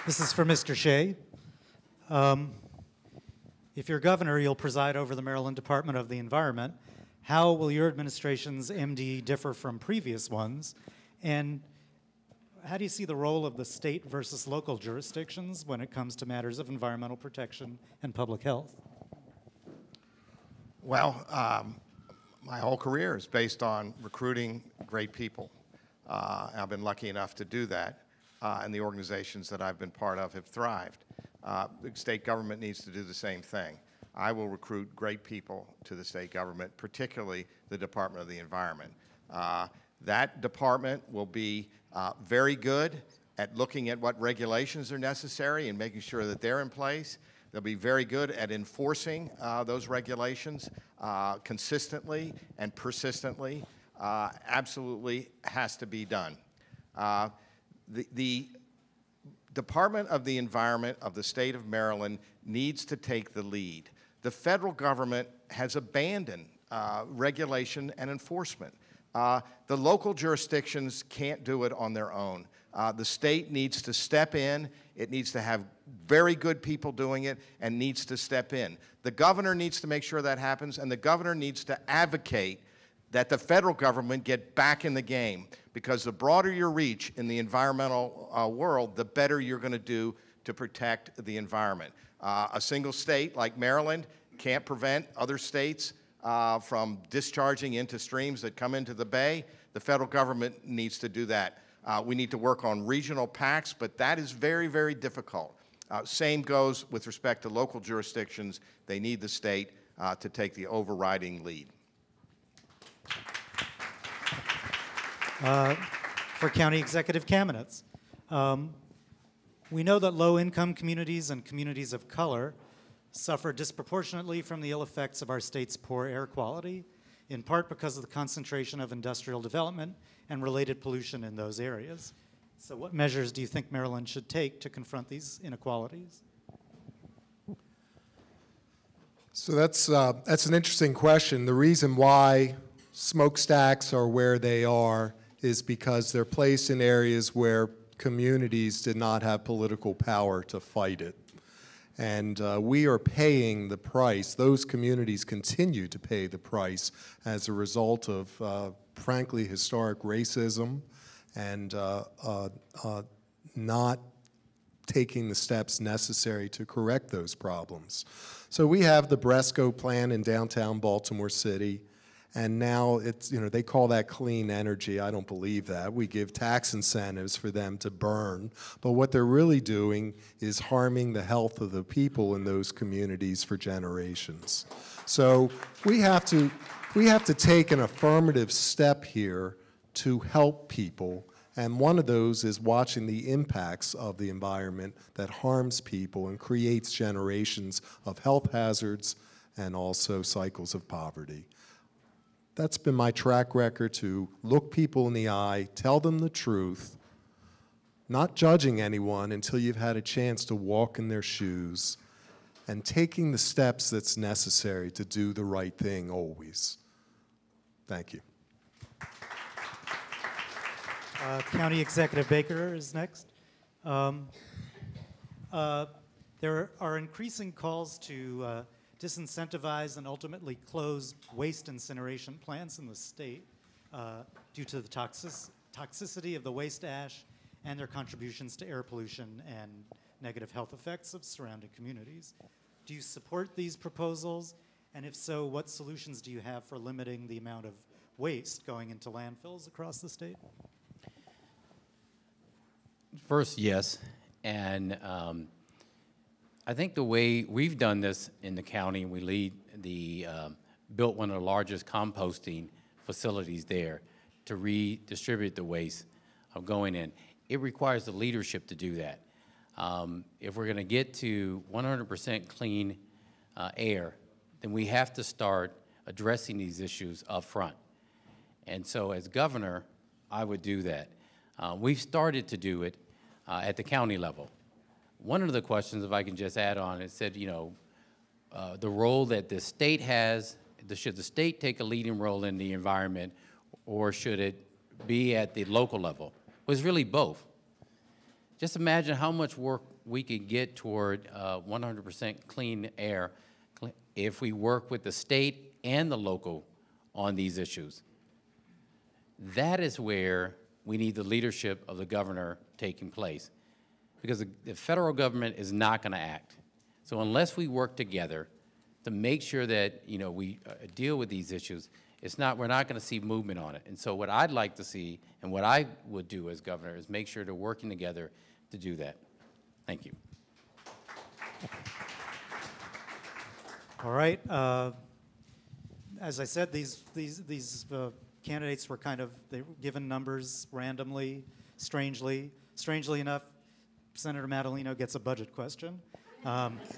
This is for Mr. Shea. If you're governor, you'll preside over the Maryland Department of the Environment. How will your administration's MD differ from previous ones? And how do you see the role of the state versus local jurisdictions when it comes to matters of environmental protection and public health? Well, my whole career is based on recruiting great people. I've been lucky enough to do that, and the organizations that I've been part of have thrived. The state government needs to do the same thing. I will recruit great people to the state government, particularly the Department of the Environment. That department will be very good at looking at what regulations are necessary and making sure that they're in place. They'll be very good at enforcing those regulations consistently and persistently. Absolutely has to be done. The Department of the Environment of the state of Maryland needs to take the lead. The federal government has abandoned regulation and enforcement. The local jurisdictions can't do it on their own. The state needs to step in. It needs to have very good people doing it and needs to step in. The governor needs to make sure that happens, and the governor needs to advocate that the federal government get back in the game, because the broader your reach in the environmental world, the better you're going to do to protect the environment. A single state like Maryland can't prevent other states from discharging into streams that come into the bay. The federal government needs to do that. We need to work on regional pacts, but that is very, very difficult. Same goes with respect to local jurisdictions. They need the state to take the overriding lead. For County Executive Kamenetz, we know that low-income communities and communities of color suffer disproportionately from the ill effects of our state's poor air quality, in part because of the concentration of industrial development and related pollution in those areas. So what measures do you think Maryland should take to confront these inequalities? So that's an interesting question. The reason why smokestacks are where they are is because they're placed in areas where communities did not have political power to fight it. And we are paying the price. Those communities continue to pay the price as a result of, frankly, historic racism and not taking the steps necessary to correct those problems. So we have the Bresco plan in downtown Baltimore City. And now it's, they call that clean energy. I don't believe that. We give tax incentives for them to burn. But what they're really doing is harming the health of the people in those communities for generations. So we have to take an affirmative step here to help people. And one of those is watching the impacts of the environment that harms people and creates generations of health hazards and also cycles of poverty. That's been my track record, to look people in the eye, tell them the truth, not judging anyone until you've had a chance to walk in their shoes, and taking the steps that's necessary to do the right thing always. Thank you. County Executive Baker is next. There are increasing calls to disincentivize and ultimately close waste incineration plants in the state due to the toxicity of the waste ash and their contributions to air pollution and negative health effects of surrounding communities. Do you support these proposals? And if so, what solutions do you have for limiting the amount of waste going into landfills across the state? First, yes. And I think the way we've done this in the county, we built one of the largest composting facilities there to redistribute the waste going in. It requires the leadership to do that. If we're going to get to 100% clean air, then we have to start addressing these issues up front. And so as governor, I would do that. We've started to do it at the county level. One of the questions, if I can just add on, it said, the role that the state has, should the state take a leading role in the environment, or should it be at the local level? Well, it's really both. Just imagine how much work we could get toward 100% clean air if we work with the state and the local on these issues. That is where we need the leadership of the governor taking place, because the federal government is not going to act. So unless we work together to make sure that we deal with these issues, we're not going to see movement on it. And so what I'd like to see, and what I would do as governor, is make sure they're working together to do that. Thank you. All right. As I said, these candidates were they were given numbers randomly, strangely. Strangely enough, Senator Madaleno gets a budget question.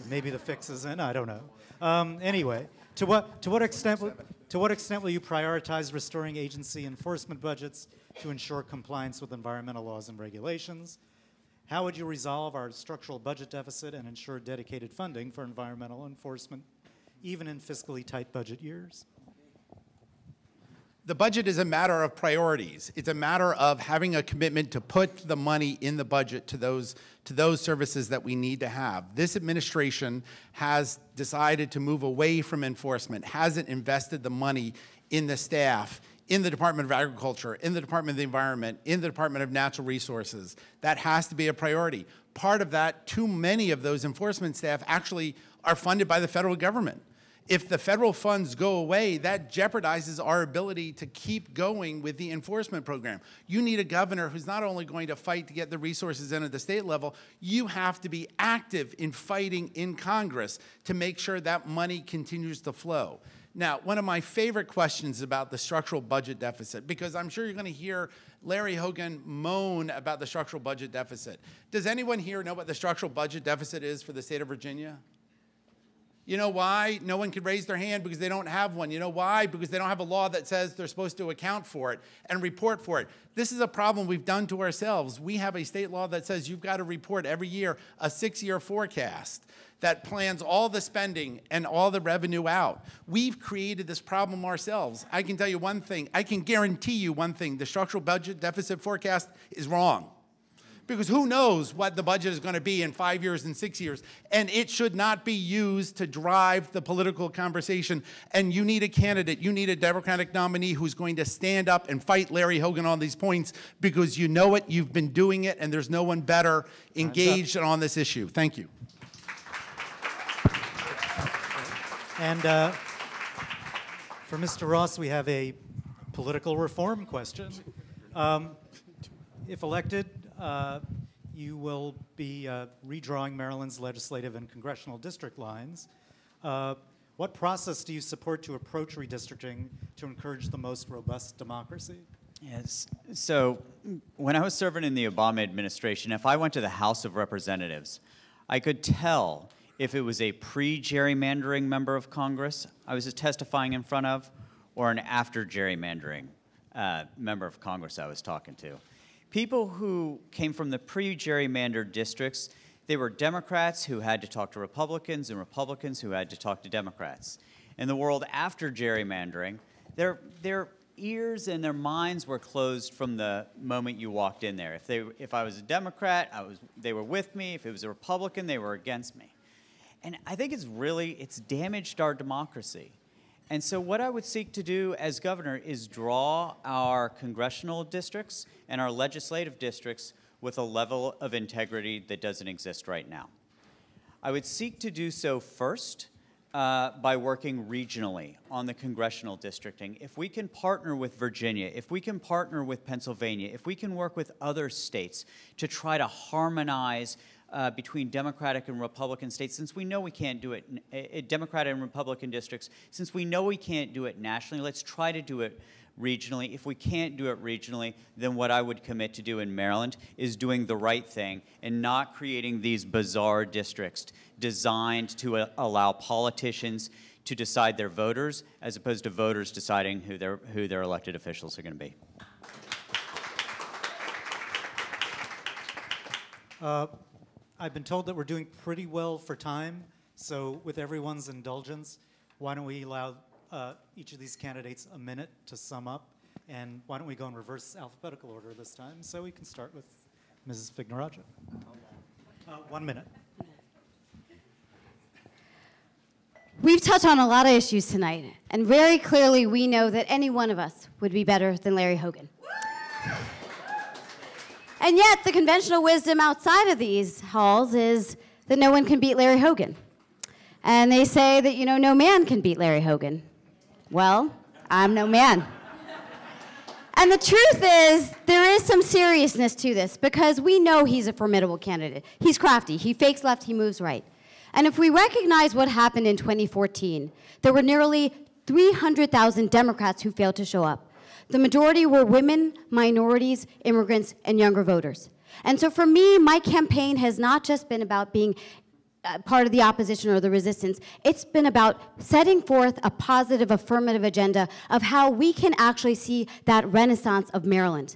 Maybe the fix is in, I don't know. Anyway, to what extent will you prioritize restoring agency enforcement budgets to ensure compliance with environmental laws and regulations? How would you resolve our structural budget deficit and ensure dedicated funding for environmental enforcement, even in fiscally tight budget years? The budget is a matter of priorities. It's a matter of having a commitment to put the money in the budget to those services that we need to have. This administration has decided to move away from enforcement, hasn't invested the money in the staff, in the Department of Agriculture, in the Department of the Environment, in the Department of Natural Resources. That has to be a priority. Part of that, too many of those enforcement staff actually are funded by the federal government. If the federal funds go away, that jeopardizes our ability to keep going with the enforcement program. You need a governor who's not only going to fight to get the resources in at the state level, you have to be active in fighting in Congress to make sure that money continues to flow. Now, one of my favorite questions about the structural budget deficit, because I'm sure you're going to hear Larry Hogan moan about the structural budget deficit. Does anyone here know what the structural budget deficit is for the state of Virginia? You know why? No one can raise their hand because they don't have one. You know why? Because they don't have a law that says they're supposed to account for it and report for it. This is a problem we've done to ourselves. We have a state law that says you've got to report every year a 6-year forecast that plans all the spending and all the revenue out. We've created this problem ourselves. I can tell you one thing. I can guarantee you one thing. The structural budget deficit forecast is wrong. Because who knows what the budget is going to be in 5 years and 6 years. And it should not be used to drive the political conversation. And you need a candidate, you need a Democratic nominee who's going to stand up and fight Larry Hogan on these points, because you know it, you've been doing it, and there's no one better engaged on this issue. Thank you. And for Mr. Ross, we have a political reform question. If elected, you will be redrawing Maryland's legislative and congressional district lines. What process do you support to approach redistricting to encourage the most robust democracy? Yes. So when I was serving in the Obama administration, if I went to the House of Representatives, I could tell if it was a pre-gerrymandering member of Congress I was testifying in front of, or an after-gerrymandering member of Congress I was talking to. People who came from the pre-gerrymandered districts, they were Democrats who had to talk to Republicans and Republicans who had to talk to Democrats. In the world after gerrymandering, their ears and their minds were closed from the moment you walked in there. If I was a Democrat, they were with me. If it was a Republican, they were against me. And I think it's damaged our democracy. And so what I would seek to do as governor is draw our congressional districts and our legislative districts with a level of integrity that doesn't exist right now. I would seek to do so first by working regionally on the congressional districting. If we can partner with Virginia, if we can partner with Pennsylvania, if we can work with other states to try to harmonize between Democratic and Republican states, since we know we can't do it, Democratic and Republican districts, since we know we can't do it nationally, let's try to do it regionally. If we can't do it regionally, then what I would commit to do in Maryland is doing the right thing and not creating these bizarre districts designed to allow politicians to decide their voters as opposed to voters deciding who their elected officials are going to be. I've been told that we're doing pretty well for time, so with everyone's indulgence, why don't we allow each of these candidates a minute to sum up, and why don't we go in reverse alphabetical order this time, so we can start with Mrs. Vignarajah. 1 minute. We've touched on a lot of issues tonight, and very clearly we know that any one of us would be better than Larry Hogan. And yet, the conventional wisdom outside of these halls is that no one can beat Larry Hogan. And they say that, you know, no man can beat Larry Hogan. Well, I'm no man. And the truth is, there is some seriousness to this, because we know he's a formidable candidate. He's crafty. He fakes left, he moves right. And if we recognize what happened in 2014, there were nearly 300,000 Democrats who failed to show up. The majority were women, minorities, immigrants, and younger voters. And so for me, my campaign has not just been about being part of the opposition or the resistance. It's been about setting forth a positive, affirmative agenda of how we can actually see that renaissance of Maryland.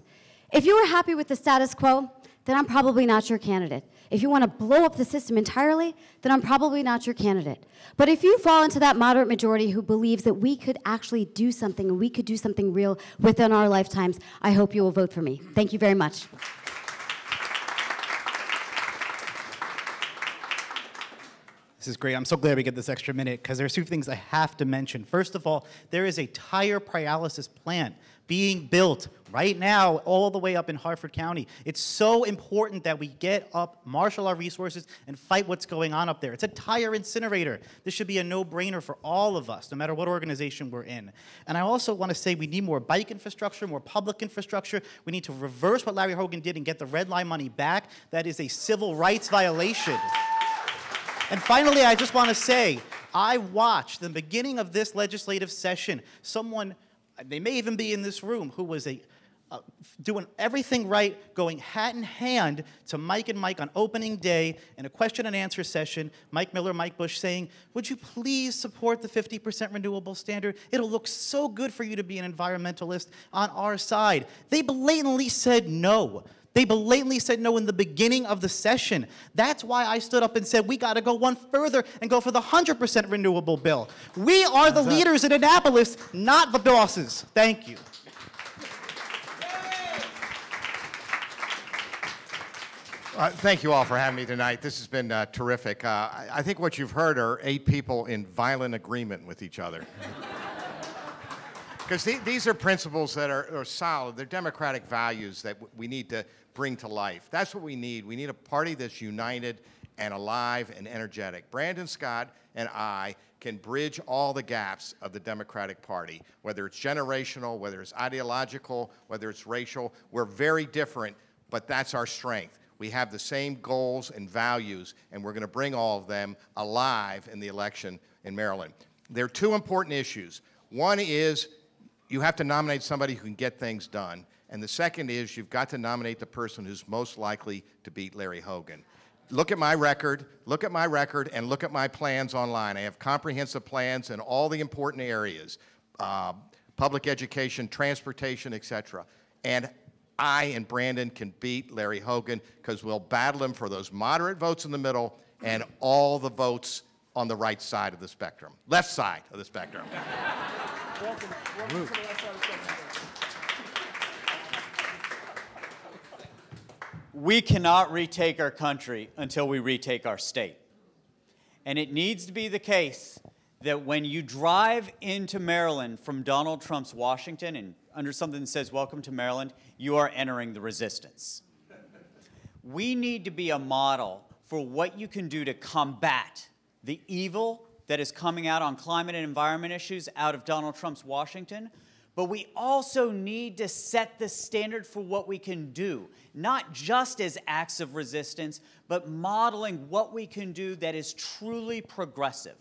If you were happy with the status quo, then I'm probably not your candidate. If you want to blow up the system entirely, then I'm probably not your candidate. But if you fall into that moderate majority who believes that we could actually do something, and we could do something real within our lifetimes, I hope you will vote for me. Thank you very much. This is great. I'm so glad we get this extra minute, because there are 2 things I have to mention. First of all, there is a tire pyrolysis plant being built right now all the way up in Harford County. It's so important that we get up, marshal our resources, and fight what's going on up there. It's a tire incinerator. This should be a no-brainer for all of us, no matter what organization we're in. And I also want to say we need more bike infrastructure, more public infrastructure. We need to reverse what Larry Hogan did and get the red line money back. That is a civil rights violation. And finally, I just want to say, I watched the beginning of this legislative session someone, they may even be in this room, who was doing everything right, going hat in hand to Mike and Mike on opening day in a question and answer session, Mike Miller, Mike Bush saying, would you please support the 50% renewable standard? It'll look so good for you to be an environmentalist on our side. They blatantly said no. They blatantly said no in the beginning of the session. That's why I stood up and said we got to go one further and go for the 100% renewable bill. We are the leaders in Annapolis, not the bosses. Thank you. Thank you all for having me tonight. This has been terrific. I think what you've heard are 8 people in violent agreement with each other. Because these are principles that are solid. They're democratic values that we need to bring to life. That's what we need. We need a party that's united and alive and energetic. Brandon Scott and I can bridge all the gaps of the Democratic Party, whether it's generational, whether it's ideological, whether it's racial. We're very different, but that's our strength. We have the same goals and values, and we're going to bring all of them alive in the election in Maryland. There are 2 important issues. One is you have to nominate somebody who can get things done. And the second is you've got to nominate the person who's most likely to beat Larry Hogan. Look at my record, and look at my plans online. I have comprehensive plans in all the important areas, public education, transportation, etc. And I and Brandon can beat Larry Hogan because we'll battle him for those moderate votes in the middle and all the votes on the right side of the spectrum, left side of the spectrum. Welcome to the left side of the spectrum. We cannot retake our country until we retake our state. And it needs to be the case that when you drive into Maryland from Donald Trump's Washington and under something that says, welcome to Maryland, you are entering the resistance. We need to be a model for what you can do to combat the evil that is coming out on climate and environment issues out of Donald Trump's Washington. But we also need to set the standard for what we can do, not just as acts of resistance, but modeling what we can do that is truly progressive,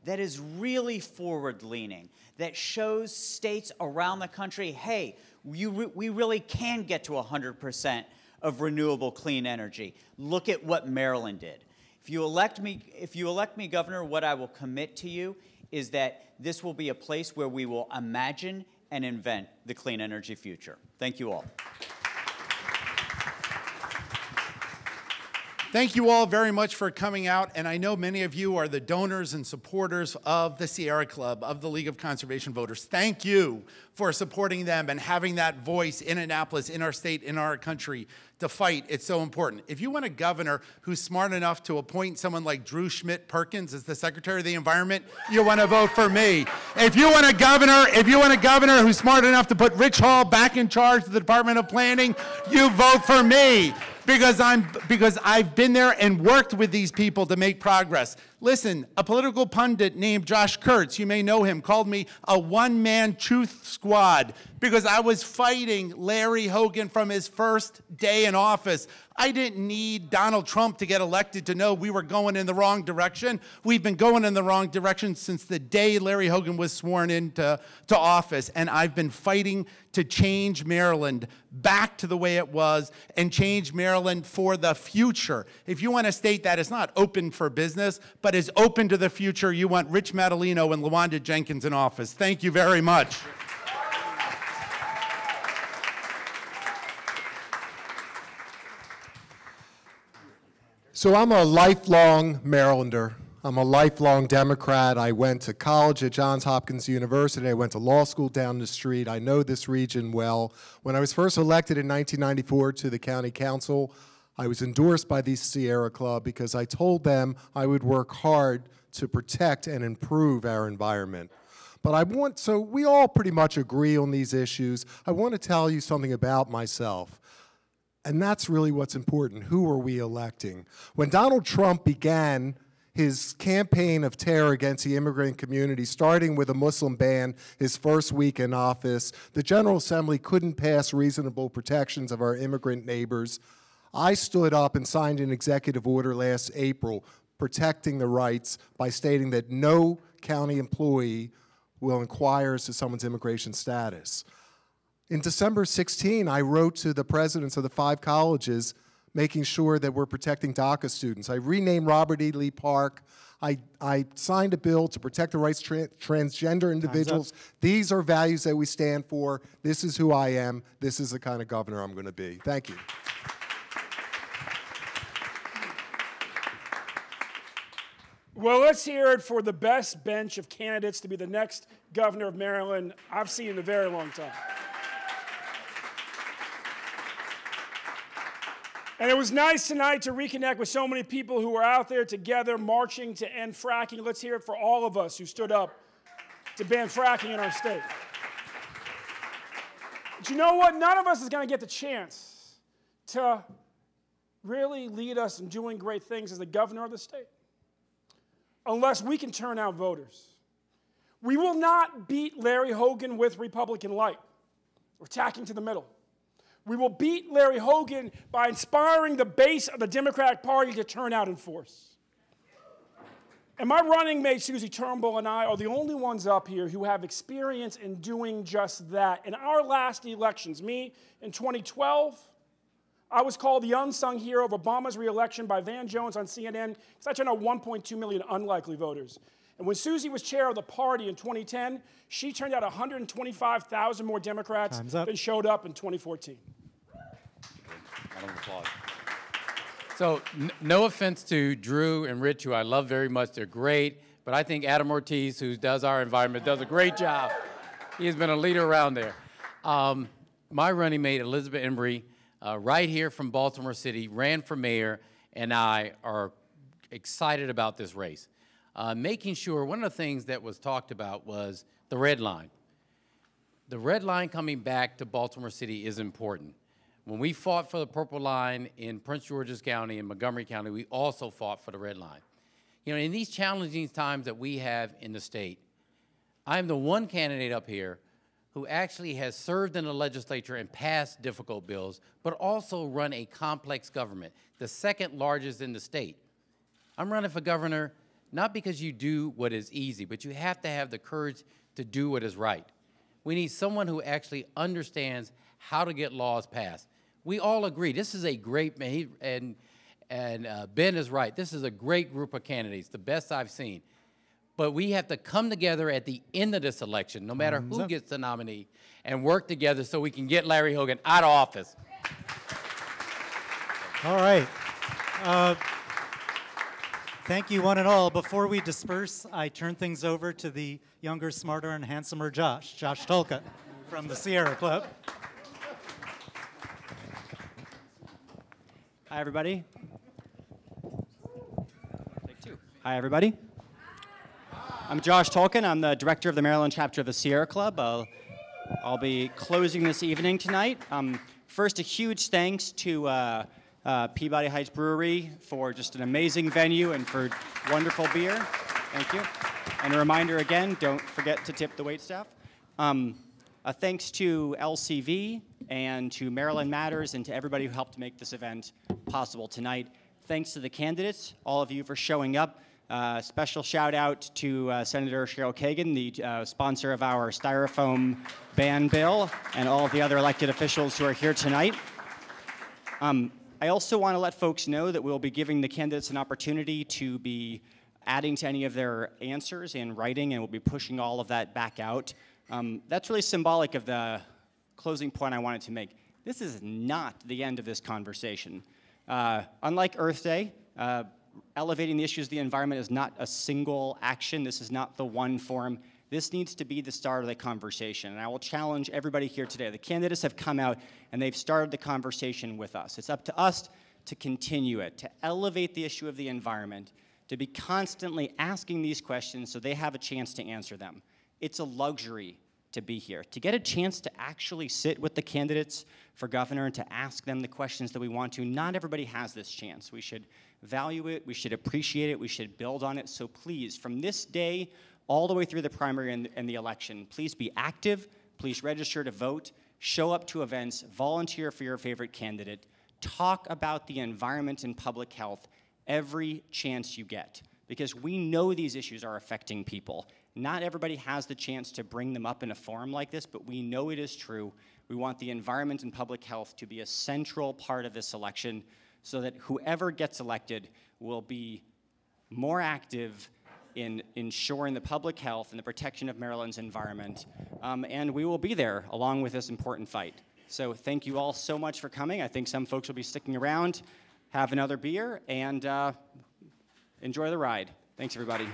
that is really forward-leaning, that shows states around the country, hey, we really can get to 100% of renewable clean energy. Look at what Maryland did. If you elect me governor, what I will commit to you is that this will be a place where we will imagine and invent the clean energy future. Thank you all. Thank you all very much for coming out, and I know many of you are the donors and supporters of the Sierra Club, of the League of Conservation Voters. Thank you for supporting them and having that voice in Annapolis, in our state, in our country to fight. It's so important. If you want a governor who's smart enough to appoint someone like Drew Schmidt-Perkins as the Secretary of the Environment, you want to vote for me. If you want a governor who's smart enough to put Rich Hall back in charge of the Department of Planning, you vote for me. Because I've been there and worked with these people to make progress. Listen, a political pundit named Josh Kurtz, you may know him, called me a one-man truth squad because I was fighting Larry Hogan from his first day in office. I didn't need Donald Trump to get elected to know we were going in the wrong direction. We've been going in the wrong direction since the day Larry Hogan was sworn into office, and I've been fighting to change Maryland back to the way it was and change Maryland for the future. If you want a state that is not open for business, but is open to the future, you want Rich Madaleno and LaWanda Jenkins in office. Thank you very much. So I'm a lifelong Marylander. I'm a lifelong Democrat. I went to college at Johns Hopkins University. I went to law school down the street. I know this region well. When I was first elected in 1994 to the county council, I was endorsed by the Sierra Club because I told them I would work hard to protect and improve our environment. But so we all pretty much agree on these issues. I want to tell you something about myself. And that's really what's important. Who are we electing? When Donald Trump began his campaign of terror against the immigrant community, starting with a Muslim ban his first week in office, the General Assembly couldn't pass reasonable protections of our immigrant neighbors. I stood up and signed an executive order last April protecting the rights by stating that no county employee will inquire as to someone's immigration status. In December 16, I wrote to the presidents of the 5 colleges making sure that we're protecting DACA students. I renamed Robert E. Lee Park. I signed a bill to protect the rights of transgender individuals. These are values that we stand for. This is who I am. This is the kind of governor I'm going to be. Thank you. Well, let's hear it for the best bench of candidates to be the next governor of Maryland I've seen in a very long time. And it was nice tonight to reconnect with so many people who were out there together marching to end fracking. Let's hear it for all of us who stood up to ban fracking in our state. But you know what? None of us is going to get the chance to really lead us in doing great things as the governor of the state unless we can turn out voters. We will not beat Larry Hogan with Republican light or tacking to the middle. We will beat Larry Hogan by inspiring the base of the Democratic Party to turn out in force. And my running mate, Susie Turnbull, and I are the only ones up here who have experience in doing just that. In our last elections, me in 2012, I was called the unsung hero of Obama's reelection by Van Jones on CNN because I turned out 1.2 million unlikely voters. And when Susie was chair of the party in 2010, she turned out 125,000 more Democrats than showed up in 2014. Round of applause. So no offense to Drew and Rich, who I love very much. They're great. But I think Adam Ortiz, who does our environment, does a great job. He has been a leader around there. My running mate, Elizabeth Embry, right here from Baltimore City, ran for mayor, and I are excited about this race. Making sure, one of the things that was talked about was the red line. The red line coming back to Baltimore City is important. When we fought for the purple line in Prince George's County and Montgomery County, we also fought for the red line. You know, in these challenging times that we have in the state, I'm the one candidate up here who actually has served in the legislature and passed difficult bills, but also run a complex government, the second largest in the state. I'm running for governor not because you do what is easy, but you have to have the courage to do what is right. We need someone who actually understands how to get laws passed. We all agree this is a great, and Ben is right, this is a great group of candidates, the best I've seen. But we have to come together at the end of this election, no matter who gets the nominee, and work together so we can get Larry Hogan out of office. All right. Thank you, one and all. Before we disperse, I turn things over to the younger, smarter, and handsomer Josh Tolka from the Sierra Club. Hi, everybody. Take two. Hi, everybody. I'm Josh Tolkien. I'm the director of the Maryland chapter of the Sierra Club. I'll be closing this evening tonight. First, a huge thanks to Peabody Heights Brewery for just an amazing venue and for wonderful beer. Thank you. And a reminder again, don't forget to tip the waitstaff. A thanks to LCV and to Maryland Matters and to everybody who helped make this event possible tonight. Thanks to the candidates, all of you for showing up. Special shout out to Senator Cheryl Kagan, the sponsor of our styrofoam ban bill, and all of the other elected officials who are here tonight. I also want to let folks know that we'll be giving the candidates an opportunity to be adding to any of their answers in writing, and we'll be pushing all of that back out. That's really symbolic of the closing point I wanted to make. This is not the end of this conversation. Unlike Earth Day, elevating the issues of the environment is not a single action. This is not the one forum. This needs to be the start of the conversation. And I will challenge everybody here today. The candidates have come out and they've started the conversation with us. It's up to us to continue it, to elevate the issue of the environment, to be constantly asking these questions so they have a chance to answer them. It's a luxury to be here, to get a chance to actually sit with the candidates for governor and to ask them the questions that we want to. Not everybody has this chance. We should value it, we should appreciate it, we should build on it. So please, from this day all the way through the primary and the election, please be active, please register to vote, show up to events, volunteer for your favorite candidate, talk about the environment and public health every chance you get, because we know these issues are affecting people. Not everybody has the chance to bring them up in a forum like this, but we know it is true. We want the environment and public health to be a central part of this election so that whoever gets elected will be more active in ensuring the public health and the protection of Maryland's environment. And we will be there along with this important fight. So thank you all so much for coming. I think some folks will be sticking around, have another beer, and enjoy the ride. Thanks, everybody.